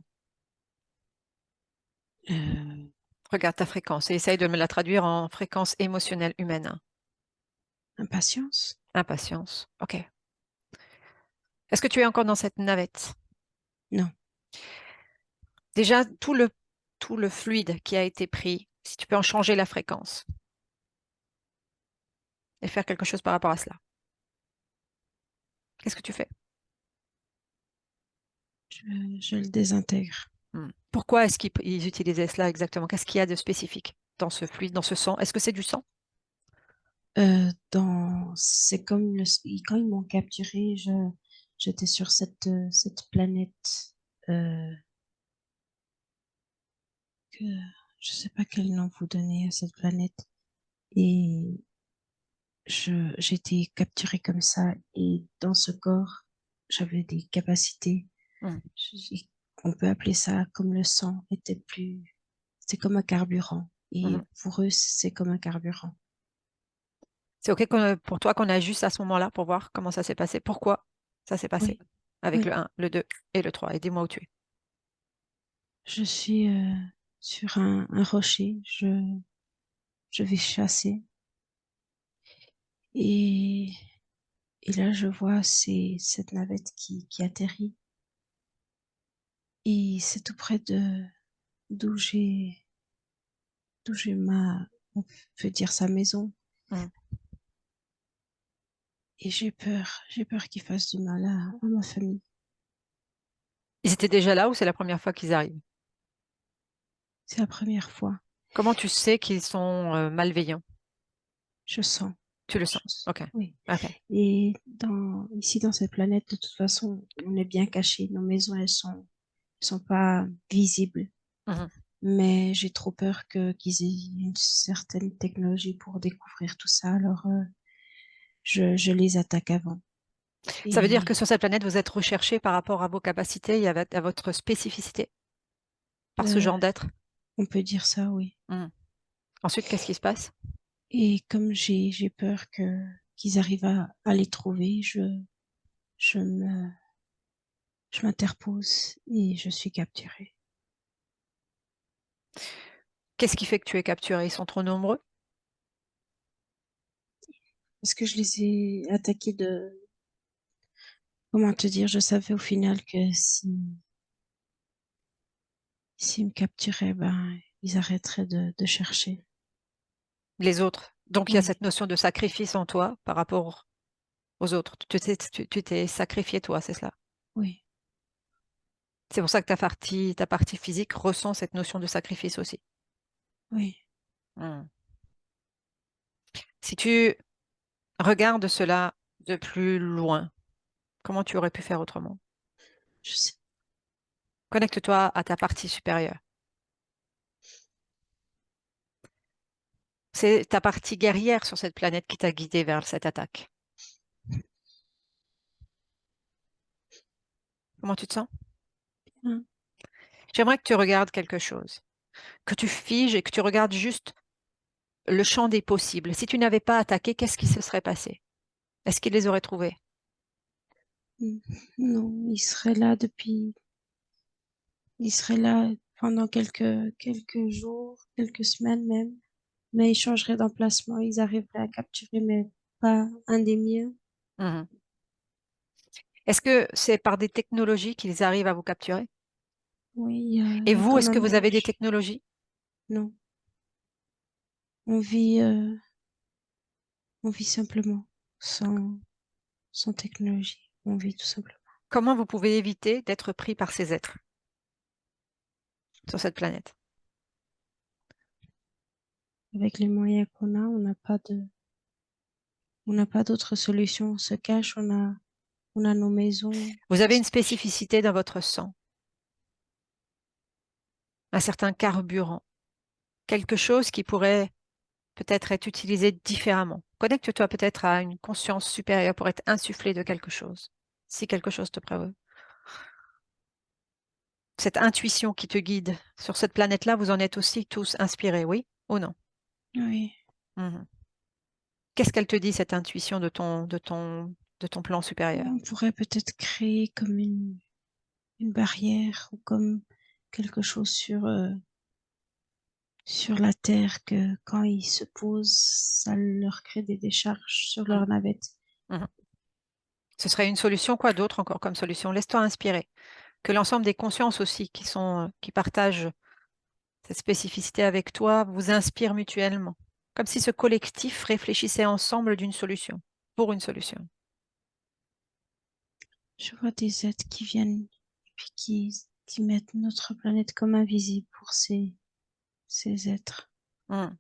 Euh, Regarde ta fréquence et essaye de me la traduire en fréquence émotionnelle humaine, hein. Impatience? Impatience. Ok. Est-ce que tu es encore dans cette navette? Non. Déjà, tout le fluide qui a été pris, si tu peux en changer la fréquence et faire quelque chose par rapport à cela, qu'est-ce que tu fais? Je le désintègre. Pourquoi est-ce qu'ils utilisaient cela exactement? Qu'est-ce qu'il y a de spécifique dans ce fluide, dans ce sang? Est-ce que c'est du sang? C'est comme quand ils m'ont capturé, j'étais sur cette planète euh, que je sais pas quel nom vous donner à cette planète. Et j'ai été capturée comme ça. Et dans ce corps, j'avais des capacités. Hmm. Je- On peut appeler ça comme le sang était plus. C'est comme un carburant. Et Mhm. pour eux, c'est comme un carburant. C'est OK pour toi qu'on ajuste à ce moment-là pour voir comment ça s'est passé? Pourquoi ça s'est passé? Oui, Avec le oui. 1, le 2 et le 3. Et dis-moi où tu es. Je suis sur un rocher. Je vais chasser. Et, et là, je vois cette navette qui atterrit. Et c'est tout près de d'où j'ai on peut dire sa maison. Mhm. Et j'ai peur qu'il fasse du mal à ma famille. Ils étaient déjà là ou c'est la première fois qu'ils arrivent? C'est la première fois. Comment tu sais qu'ils sont malveillants? Je sens. Tu le sens. OK. Oui. OK. Et ici, dans cette planète, de toute façon, on est bien cachés. Nos maisons, elles sont pas visibles. Mhm. Mais j'ai trop peur qu'ils aient une certaine technologie pour découvrir tout ça. Alors, je les attaque avant. Ça veut dire que Et sur cette planète, vous êtes recherché par rapport à vos capacités et à votre spécificité par ce euh, genre d'être? on peut dire ça, oui. Mhm. Ensuite, qu'est-ce qui se passe? Et comme j'ai peur qu'ils arrivent à les trouver, je me, je m'interpose et je suis capturée. Qu'est-ce qui fait que tu es capturé? Ils sont trop nombreux? Parce que je les ai attaqués comment te dire, je savais au final que s'ils me capturaient, ben, ils arrêteraient de chercher. Les autres. Donc, il y a Oui, cette notion de sacrifice en toi par rapport aux autres. Tu t'es sacrifié toi, c'est cela. oui, C'est pour ça que ta partie physique ressent cette notion de sacrifice aussi. oui. Hmm. Si tu regardes cela de plus loin, comment tu aurais pu faire autrement? Je sais. Connecte-toi à ta partie supérieure. C'est ta partie guerrière sur cette planète qui t'a guidé vers cette attaque. Comment tu te sens? Hein. J'aimerais que tu regardes quelque chose, que tu figes et que tu regardes juste le champ des possibles. Si tu n'avais pas attaqué, qu'est-ce qui se serait passé? Est-ce qu'ils les auraient trouvés? Non, il serait là pendant quelques jours, quelques semaines même. Mais ils changeraient d'emplacement, ils arriveraient à capturer, mais pas un des miens. Mhm. Est-ce que c'est par des technologies qu'ils arrivent à vous capturer? Oui, Et il y a vous, comme est-ce un que vous avez des mélange. technologies? Non, on on vit simplement, sans technologie. On vit tout simplement. Comment vous pouvez éviter d'être pris par ces êtres sur cette planète? Avec les moyens qu'on a, on n'a pas d'autre solution. On se cache, on a nos maisons. Vous On avez se une cache. spécificité dans votre sang, un certain carburant. quelque chose qui pourrait peut-être être utilisé différemment. Connecte-toi peut-être à une conscience supérieure pour être insufflé de quelque chose, si quelque chose te prévaut. Cette intuition qui te guide sur cette planète-là, vous en êtes aussi tous inspirés, oui ou non? Oui. Mhm. Qu'est-ce qu'elle te dit, cette intuition de ton plan supérieur? On pourrait peut-être créer comme une barrière ou comme quelque chose sur la Terre que quand ils se posent, ça leur crée des décharges sur Mhm. leur navette. Mhm. Ce serait une solution, quoi d'autre encore comme solution? Laisse-toi inspirer. Que l'ensemble des consciences aussi qui partagent cette spécificité avec toi vous inspire mutuellement. Comme si ce collectif réfléchissait ensemble d'une solution, pour une solution. Je vois des êtres qui viennent et puis qui mettent notre planète comme invisible pour ces êtres. Mhm.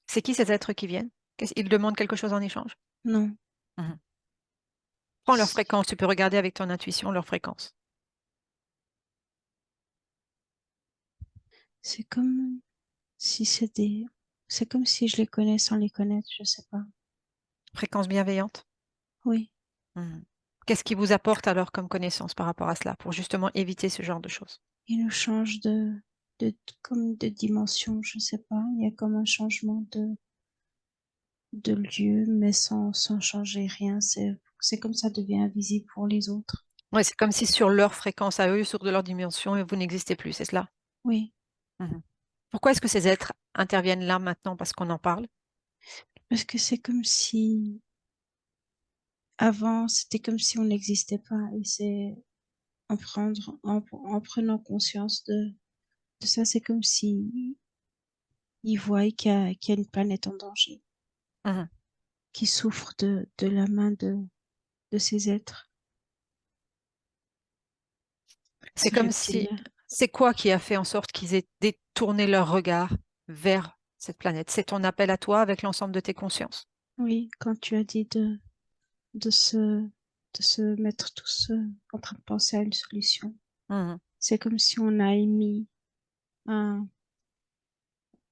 C'est qui ces êtres qui viennent? Ils demandent quelque chose en échange? Non, Mhm. Prends leur fréquence, tu peux regarder avec ton intuition leur fréquence. c'est comme si c'est comme si je les connais sans les connaître, je sais pas. Fréquence bienveillante. Oui, Mhm. Qu'est-ce qui vous apporte alors comme connaissance par rapport à cela, pour justement éviter ce genre de choses? ils nous changent comme de dimension, je sais pas. Il y a comme un changement de lieu, mais sans changer rien. C'est comme ça devient invisible pour les autres. Ouais, c'est comme si sur leur fréquence à eux, sur de leur dimension, vous n'existez plus, c'est cela? Oui, Mhm. Pourquoi est-ce que ces êtres interviennent là maintenant parce qu'on en parle? parce que c'est comme si avant, c'était comme si on n'existait pas. Et c'est en prenant conscience de ça, c'est comme si ils voient qu'il y a une planète en danger, Mhm. qui souffre de la main de ces êtres. C'est Ces comme si, reptiliens. c'est quoi qui a fait en sorte qu'ils aient détourné leur regard vers cette planète? C'est ton appel à toi avec l'ensemble de tes consciences. Oui, quand tu as dit de se, de se mettre tous en train de penser à une solution. Mhm. C'est comme si on a émis un,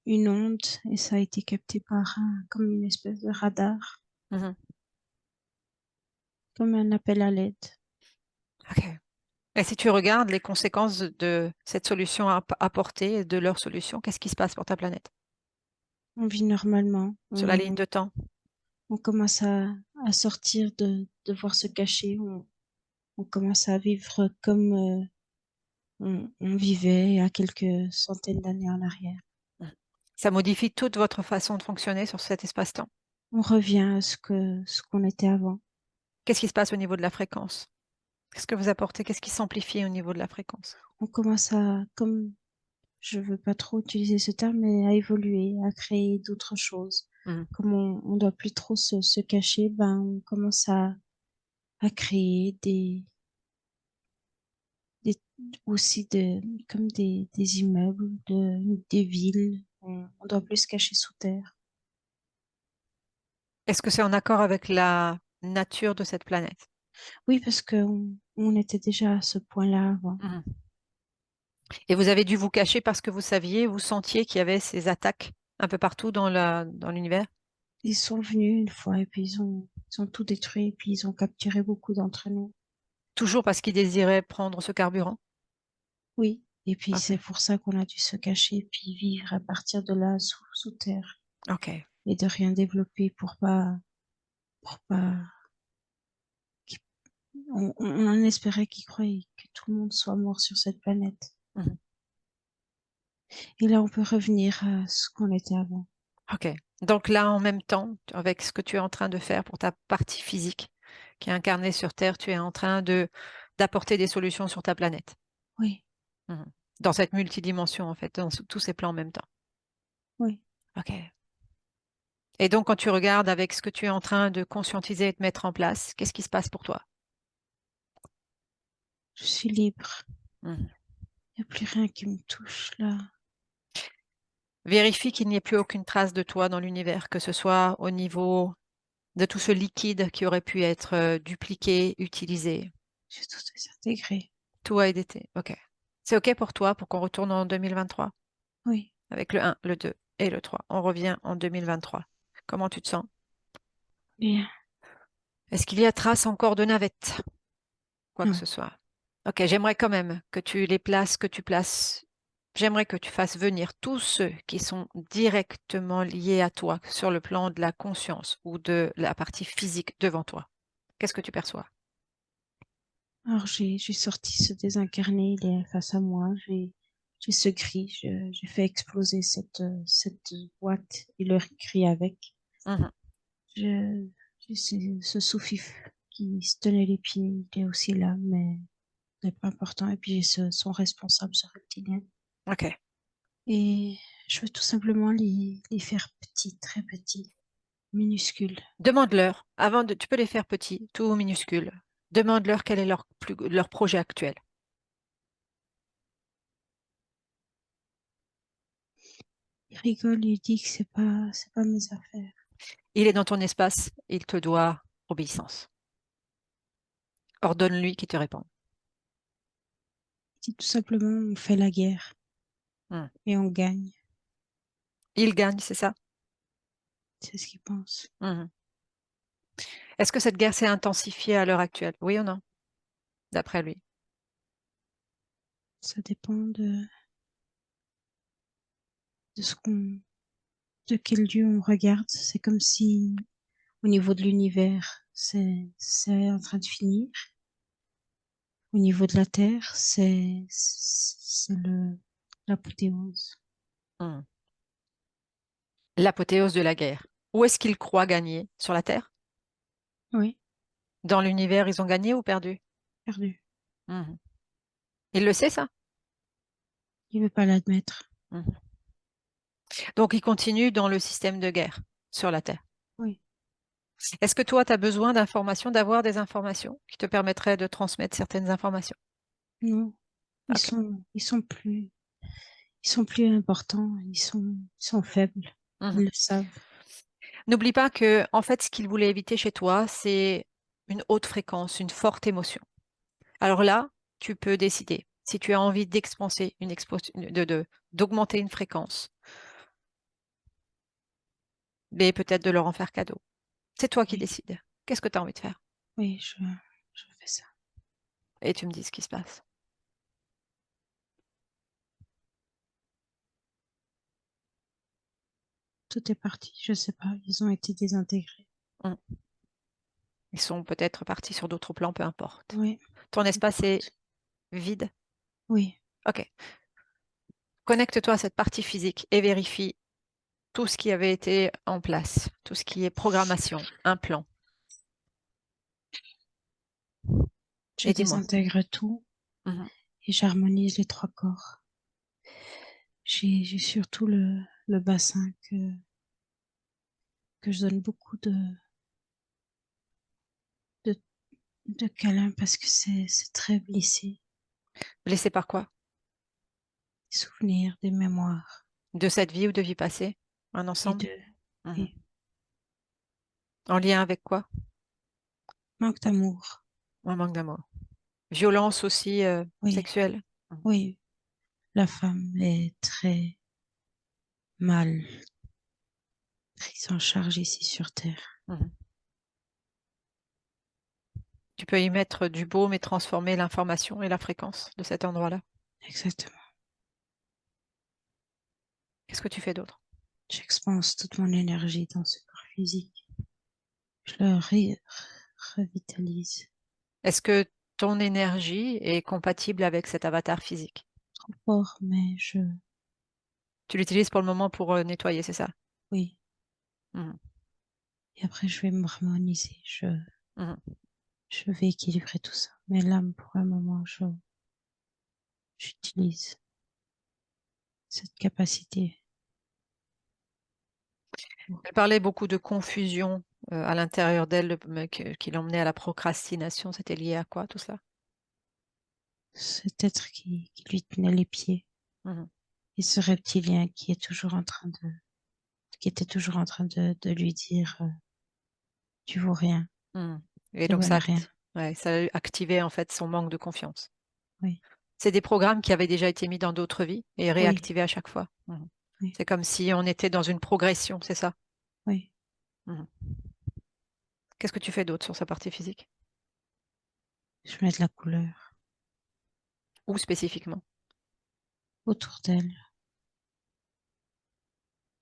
une onde et ça a été capté par comme une espèce de radar, Mhm. comme un appel à l'aide. Ok. Et si tu regardes les conséquences de cette solution apportée et de leur solution, qu'est-ce qui se passe pour ta planète? On vit normalement, Sur la ligne de temps? on commence à sortir de devoir se cacher, on commence à vivre comme on vivait il y a quelques centaines d'années en arrière. Mhm. Ça modifie toute votre façon de fonctionner sur cet espace-temps. On revient à ce qu'on était avant. Qu'est-ce qui se passe au niveau de la fréquence? Qu'est-ce que vous apportez? Qu'est-ce qui s'amplifie au niveau de la fréquence? On commence à, comme je veux pas trop utiliser ce terme, mais à évoluer, à créer d'autres choses. Mhm. Comme on doit plus trop se cacher, ben on commence à créer des aussi comme des immeubles, des villes. On doit plus se cacher sous terre. Est-ce que c'est en accord avec la nature de cette planète? Oui, parce que on était déjà à ce point-là avant. Mhm. Et vous avez dû vous cacher parce que vous saviez, vous sentiez qu'il y avait ces attaques un peu partout dans l'univers? Ils sont venus une fois et puis ils ont tout détruit et puis ils ont capturé beaucoup d'entre nous. Toujours parce qu'ils désiraient prendre ce carburant? Oui, et puis Ok, c'est pour ça qu'on a dû se cacher puis vivre à partir de là sous terre ok. et de rien développer pour pas. On en espérait qu'ils croyaient que tout le monde soit mort sur cette planète. Mhm. Et là, on peut revenir à ce qu'on était avant. Ok. Donc là, en même temps, avec ce que tu es en train de faire pour ta partie physique qui est incarnée sur Terre, tu es en train d'apporter des solutions sur ta planète. Oui, Mhm. Dans cette multidimension, en fait, dans tous ces plans en même temps. oui, Ok. Et donc, quand tu regardes avec ce que tu es en train de conscientiser et de mettre en place, qu'est-ce qui se passe pour toi? je suis libre. Mhm. Il n'y a plus rien qui me touche là. Vérifie qu'il n'y ait plus aucune trace de toi dans l'univers, que ce soit au niveau de tout ce liquide qui aurait pu être dupliqué, utilisé. J'ai tout désintégré. Tout a été. Ok. C'est ok pour toi pour qu'on retourne en 2023 Oui, avec le 1, le 2. et le 3. On revient en 2023. Comment tu te sens? Bien. Est-ce qu'il y a trace encore de navette? Quoi que Non. ce soit. Ok, j'aimerais quand même que tu les places, que tu places. J'aimerais que tu fasses venir tous ceux qui sont directement liés à toi sur le plan de la conscience ou de la partie physique devant toi. Qu'est-ce que tu perçois? Alors, j'ai sorti ce désincarné, il est face à moi. J'ai ce cri, j'ai fait exploser cette boîte et le cri avec. Mhm. Je, ce sous-fifre qui se tenait les pieds, il est aussi là, mais n'est pas important. Et puis, j'ai son responsable, ce reptilien. Ok. Et je veux tout simplement les faire petits, très petits, minuscules. Demande-leur, tu peux les faire petits, tout minuscules. Demande-leur quel est leur projet actuel. Il rigole, il dit que c'est pas mes affaires. Il est dans ton espace, il te doit obéissance. Ordonne-lui qu'il te réponde. Il dit tout simplement, on fait la guerre Hmm. et on gagne. Il gagne, c'est ça? C'est ce qu'il pense. Mhm. Est-ce que cette guerre s'est intensifiée à l'heure actuelle? Oui ou non? D'après lui. Ça dépend de de quel lieu on regarde. C'est comme si, au niveau de l'univers, c'est en train de finir. Au niveau de la Terre, c'est l'apothéose. Hmm. L'apothéose de la guerre. Où est-ce qu'ils croient gagner? Sur la Terre? Oui, Dans l'univers, ils ont gagné ou perdu? perdu. Mhm. Il le sait, ça? Il veut pas l'admettre. Mhm. Donc, il continue dans le système de guerre sur la Terre. Oui, Est-ce que toi, tu as besoin d'informations, d'avoir des informations qui te permettraient de transmettre certaines informations? non. Ok. Ils sont plus importants. Ils sont faibles. Mhm. Ils le savent. N'oublie pas que, en fait, ce qu'il voulait éviter chez toi, c'est une haute fréquence, une forte émotion. Alors là, tu peux décider. Si tu as envie d'expanser d'augmenter une fréquence, mais peut-être de leur en faire cadeau. C'est toi qui Oui, décides. Qu'est-ce que tu as envie de faire? oui, je fais ça. Et tu me dis ce qui se passe. Tout est parti. Je sais pas. Ils ont été désintégrés. Hmm. Ils sont peut-être partis sur d'autres plans, peu importe. Oui, Ton peu espace est importe. vide. Oui, Ok. Connecte-toi à cette partie physique et vérifie tout ce qui avait été en place, tout ce qui est programmation, un plan. je Et dis-moi. désintègre tout Mhm. et j'harmonise les trois corps. J'ai surtout le bassin que je donne beaucoup de, de câlins parce que c'est très blessé. Blessé par quoi? Des souvenirs, des mémoires, De cette vie ou de vie passée? Un les ensemble? deux. Mhm. Oui. En lien avec quoi? Manque d'amour. Un manque d'amour. Violence aussi Oui, sexuelle? Mhm. oui. La femme est très mal prise en charge ici sur Terre. Mhm. Tu peux y mettre du baume et transformer l'information et la fréquence de cet endroit-là. Exactement. Qu'est-ce que tu fais d'autre? J'expanse toute mon énergie dans ce corps physique. Je le revitalise. Est-ce que ton énergie est compatible avec cet avatar physique? Trop fort, mais Tu l'utilises pour le moment pour nettoyer, c'est ça? oui. Mhm. Et après, je vais me harmoniser. Mhm. Je vais équilibrer tout ça. Mais là, pour un moment, j'utilise cette capacité. Elle parlait beaucoup de confusion à l'intérieur d'elle, qui l'emmenait à la procrastination. C'était lié à quoi tout cela? Cet être qui lui tenait les pieds. Mhm. Et ce reptilien qui était toujours en train de lui dire, tu vaux rien, Mhm. Et tu donc valais rien. ouais, ça a activé en fait son manque de confiance. Oui, C'est des programmes qui avaient déjà été mis dans d'autres vies et oui, réactivés à chaque fois. Mhm. Oui. C'est comme si on était dans une progression, c'est ça? Oui. Mhm. Qu'est-ce que tu fais d'autre sur sa partie physique? Je mets de la couleur Où spécifiquement? autour d'elle.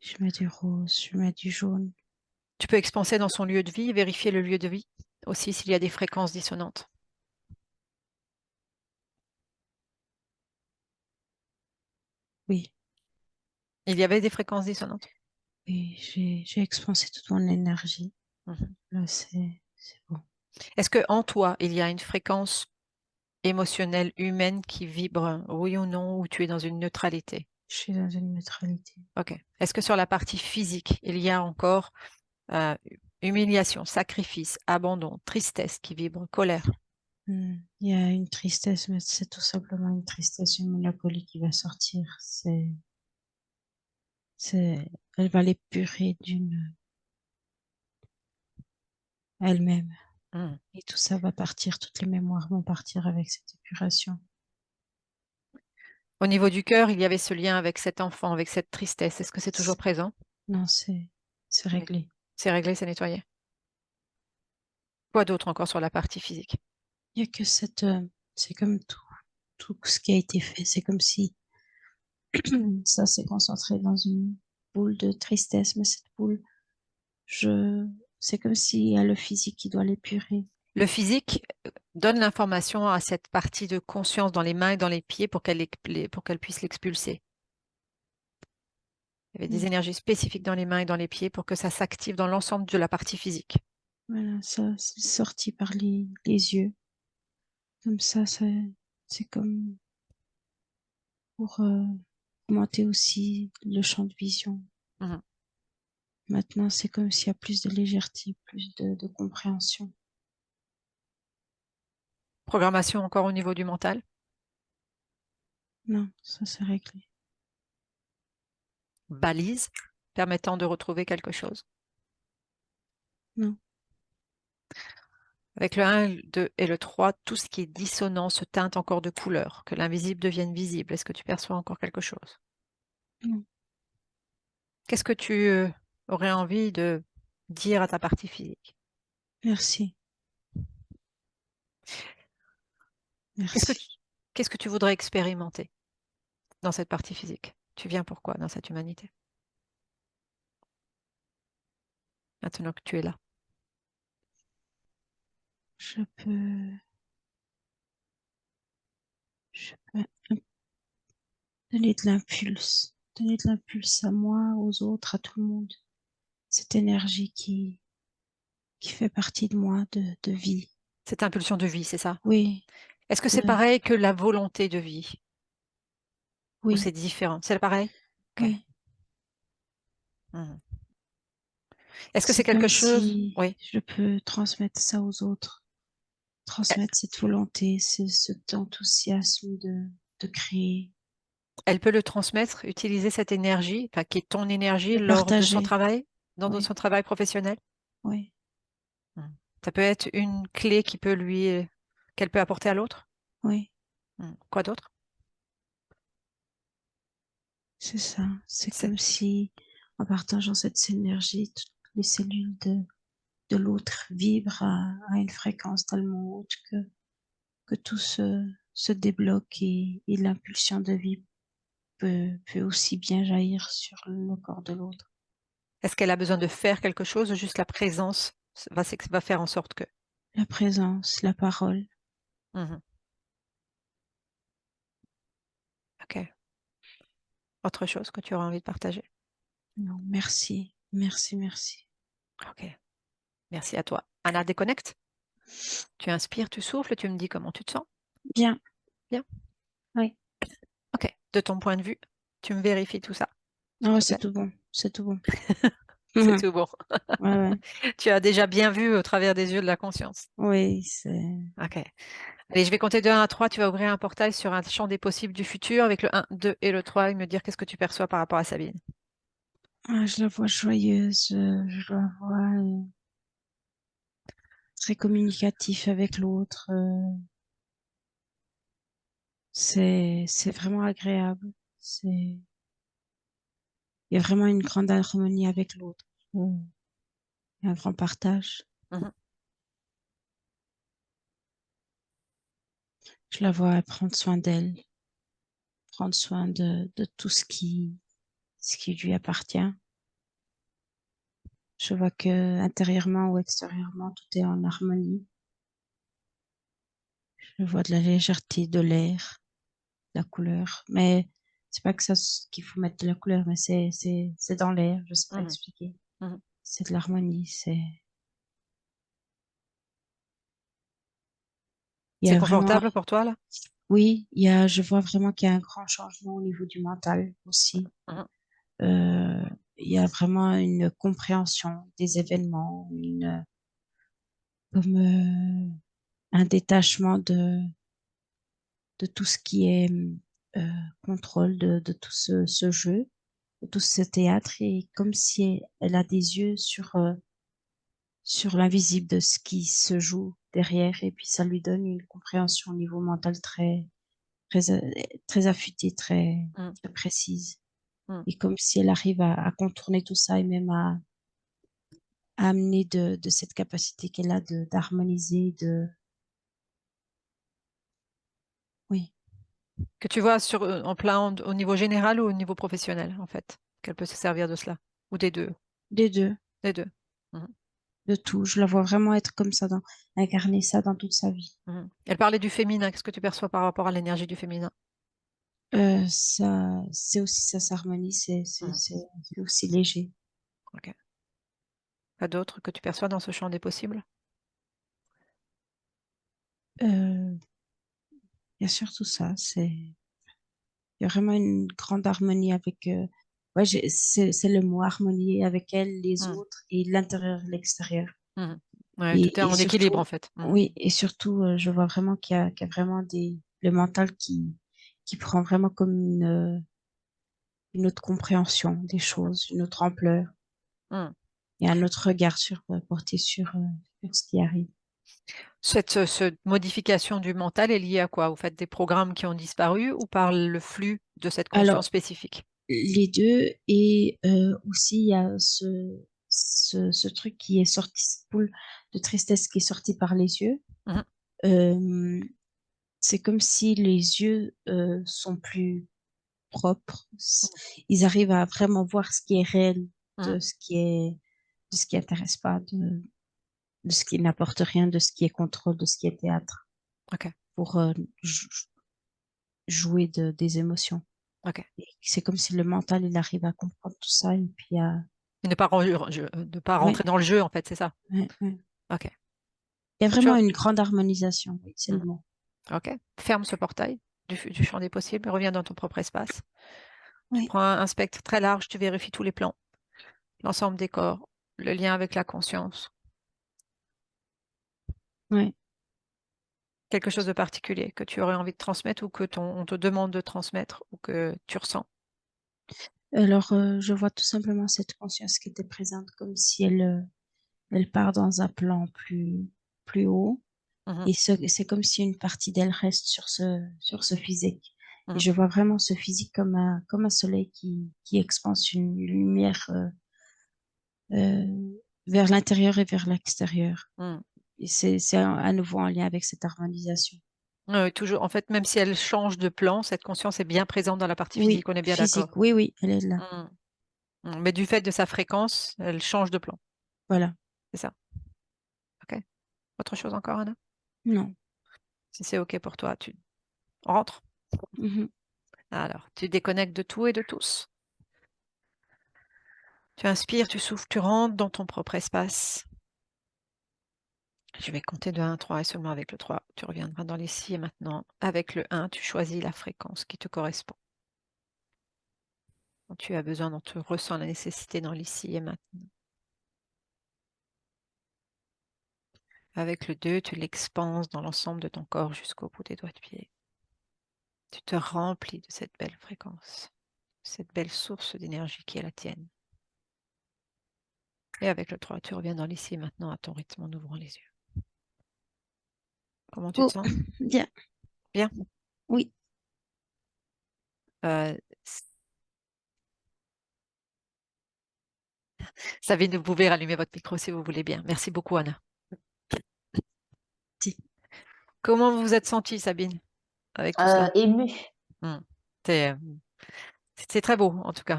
Je mets du rose, je mets du jaune. Tu peux expanser dans son lieu de vie, vérifier le lieu de vie aussi s'il y a des fréquences dissonantes. Oui. Il y avait des fréquences dissonantes. Et j'ai expansé toute mon énergie. Mhm. Là, c'est bon. Est-ce que en toi, il y a une fréquence émotionnelle humaine qui vibre, oui ou non, ou tu es dans une neutralité? Je suis dans une neutralité. Ok. Est-ce que sur la partie physique, il y a encore euh, humiliation, sacrifice, abandon, tristesse qui vibre, colère? Il y a une tristesse, mais c'est tout simplement une tristesse, une mélancolie qui va sortir. Elle va l'épurer d'une elle-même. Hmm. Et tout ça va partir, toutes les mémoires vont partir avec cette épuration. Au niveau du cœur, il y avait ce lien avec cet enfant, avec cette tristesse. Est-ce que c'est toujours présent? Non, c'est Oui. réglé. C'est réglé, c'est nettoyé. Quoi d'autre encore sur la partie physique? Il y a que c'est comme tout ce qui a été fait. C'est comme si ça s'est concentré dans une boule de tristesse, mais cette boule, c'est comme s'il y a le physique qui doit l'épurer. Le physique donne l'information à cette partie de conscience dans les mains et dans les pieds pour qu'elle puisse l'expulser. Il y avait des Mm. énergies spécifiques dans les mains et dans les pieds pour que ça s'active dans l'ensemble de la partie physique. Voilà, ça, c'est sorti par les yeux. Comme ça, c'est comme pour augmenter aussi le champ de vision. Mhm. Maintenant, c'est comme s'il y a plus de légèreté, plus de compréhension. Programmation encore au niveau du mental. Non, ça c'est réglé. Balise permettant de retrouver quelque chose. Non, Avec le 1, le 2 et le 3, tout ce qui est dissonant se teinte encore de couleur, que l'invisible devienne visible. Est-ce que tu perçois encore quelque chose? non, Qu'est-ce que tu aurais envie de dire à ta partie physique? merci, Qu'est-ce que merci. tu, qu'est-ce que tu voudrais expérimenter dans cette partie physique? Tu viens pourquoi dans cette humanité? Maintenant que tu es là. Je peux, je peux donner de l'impulse à moi, aux autres, à tout le monde. Cette énergie qui fait partie de moi, de vie. Cette impulsion de vie, c'est ça? Oui, Est-ce que c'est de, pareil que la volonté de vie? Ou c'est oui, différent? C'est pareil? Ok. oui. Mhm. Est-ce que c'est C'est quelque comme chose? si Oui. je peux transmettre ça aux autres, transmettre cette volonté, cet enthousiasme de créer, Elle peut le transmettre, utiliser cette énergie, enfin, qui est ton énergie de lors de son partager. travail, dans Oui, son travail professionnel. oui, Hmm. Ça peut être une clé qui peut qu'elle peut apporter à l'autre. oui, Hmm. Quoi d'autre? c'est ça. C'est C'est comme si, en partageant cette énergie, toutes les cellules de l'autre vibrent à une fréquence tellement haute que tout se débloque et l'impulsion de vie peut aussi bien jaillir sur le corps de l'autre. Est-ce qu'elle a besoin de faire quelque chose ou juste la présence va faire en sorte que. La présence, la parole. Mhm. Ok. Autre chose que tu auras envie de partager? Non, merci, merci, merci. Ok. Merci à toi. Anna, déconnecte. Tu inspires, tu souffles, tu me dis comment tu te sens. Bien, Bien. oui. Ok. De ton point de vue, tu me vérifies tout ça, s'il Oh, te c'est plaît. tout bon, c'est tout bon. C'est Ouais, tout bon. ouais. Tu as déjà bien vu au travers des yeux de la conscience. Oui, c'est. Ok. Allez, je vais compter de 1 à 3. Tu vas ouvrir un portail sur un champ des possibles du futur avec le 1, 2 et le 3 et me dire qu'est-ce que tu perçois par rapport à Sabine. Ah, je la vois joyeuse, je la vois très communicatif avec l'autre. C'est vraiment agréable. C'est il y a vraiment une grande harmonie avec l'autre. Un grand partage. Mhm. Je la vois prendre soin d'elle, prendre soin de tout ce qui lui appartient. Je vois que intérieurement ou extérieurement, tout est en harmonie. Je vois de la légèreté, de l'air, de la couleur. Mais c'est pas que ça qu'il faut mettre de la couleur, mais c'est dans l'air. Je sais pas Mhm. expliquer. Mhm. C'est de l'harmonie. Il y C'est a vraiment, confortable pour toi là? oui, je vois vraiment qu'il y a un grand changement au niveau du mental aussi. Mhm. Euh, il y a vraiment une compréhension des événements, comme un détachement de tout ce qui est euh, contrôle de tout ce jeu, de tout ce théâtre, et comme si elle a des yeux sur l'invisible de ce qui se joue derrière, et puis ça lui donne une compréhension au niveau mental très, très affûtée, Mhm. très précise. Mhm. Et comme si elle arrive à contourner tout ça et même à amener de cette capacité qu'elle a d'harmoniser, oui, Que tu vois en plein au niveau général ou au niveau professionnel, en fait, qu'elle peut se servir de cela, ou des deux, des deux, des deux. Mhm. de tout. Je la vois vraiment être comme ça, incarner ça dans toute sa vie. Mhm. Elle parlait du féminin. Qu'est-ce que tu perçois par rapport à l'énergie du féminin? Ça, c'est aussi, ça s'harmonise, Mhm. c'est aussi léger. Ok. Pas d'autres que tu perçois dans ce champ des possibles? Euh, il y a surtout ça, il y a vraiment une grande harmonie avec, ouais, c'est le mot harmonie avec elle, les Mhm. autres et l'intérieur et l'extérieur. Mhm. Ouais, tout est Et en équilibre en surtout, fait. Mhm. oui, et surtout, je vois vraiment qu'il y a vraiment le mental qui prend vraiment comme une autre compréhension des choses, une autre ampleur Mhm. et un autre regard porté sur ce qui arrive. Cette modification du mental est liée à quoi? Vous faites des programmes qui ont disparu ou par le flux de cette conscience Alors, spécifique? les deux, et aussi il y a ce truc qui est sorti, cette boule de tristesse qui est sortie par les yeux. Mhm. Euh, c'est comme si les yeux sont plus propres. Ils arrivent à vraiment voir ce qui est réel Mhm. de ce qui intéresse pas, de ce qui n'apporte rien, de ce qui est contrôle, de ce qui est théâtre, Ok, pour jouer des émotions. ok. Et c'est comme si le mental, il arrive à comprendre tout ça et puis Et ne pas ouais, rentrer dans le jeu en fait, c'est ça? ouais, ouais. Ok. Il y a Tu vraiment re- une grande harmonisation, oui, c'est le Mhm. mot. Ok. Ferme ce portail du champ des possibles, reviens dans ton propre espace. Tu Oui, prends un spectre très large, tu vérifies tous les plans, l'ensemble des corps, le lien avec la conscience. oui. Quelque chose de particulier que tu aurais envie de transmettre ou que on te demande de transmettre ou que tu ressens. Alors, je vois tout simplement cette conscience qui était présente comme si elle part dans un plan plus haut. Mhm. Et c'est comme si une partie d'elle reste sur ce physique. Et Mhm. je vois vraiment ce physique comme un soleil qui expanse une lumière vers l'intérieur et vers l'extérieur. Mhm. Et c'est à nouveau en lien avec cette harmonisation. Toujours, en fait, même si elle change de plan, cette conscience est bien présente dans la partie Oui, physique, on est bien d'accord. physique, oui, oui, elle est là. Mhm. Mais du fait de sa fréquence, elle change de plan. Voilà. C'est ça. OK. Autre chose encore, Anna? Non. Si c'est OK pour toi, tu rentres. Mhm. Alors, tu déconnectes de tout et de tous. Tu inspires, tu souffles, tu rentres dans ton propre espace. Je vais compter de 1 à 3 et seulement avec le 3, tu reviendras dans l'ici et maintenant. Avec le 1, tu choisis la fréquence qui te correspond. Quand tu as besoin, dont tu ressens la nécessité dans l'ici et maintenant. Avec le 2, tu l'expanses dans l'ensemble de ton corps jusqu'au bout des doigts de pied. Tu te remplis de cette belle fréquence, cette belle source d'énergie qui est la tienne. Et avec le 3, tu reviens dans l'ici et maintenant à ton rythme en ouvrant les yeux. Comment tu te Oh, sens? bien. Bien. Oui. Euh, Sabine, vous pouvez rallumer votre micro si vous voulez bien. Merci beaucoup, Anna. Si. Comment vous vous êtes sentie, Sabine, avec tout cela? Émue. C'est très beau, en tout cas.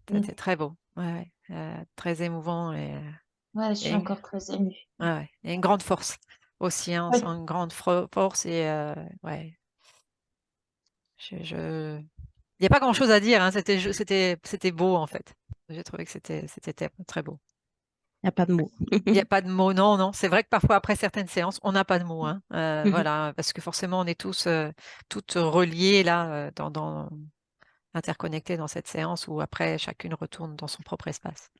C'était Mm. très beau. Ouais, très émouvant Ouais, je suis et, encore très émue. ouais, et une grande force aussi. On Oui. sent une grande force et ouais. Il n'y a pas grand-chose à dire. Hein. C'était beau, en fait. J'ai trouvé que c'était très beau. Il n'y a pas de mots. Il n'y a pas de mots, non, non. C'est vrai que parfois, après certaines séances, on n'a pas de mots. Hein. Mhm. Voilà, parce que forcément, on est toutes reliées là, interconnectées dans cette séance où après, chacune retourne dans son propre espace.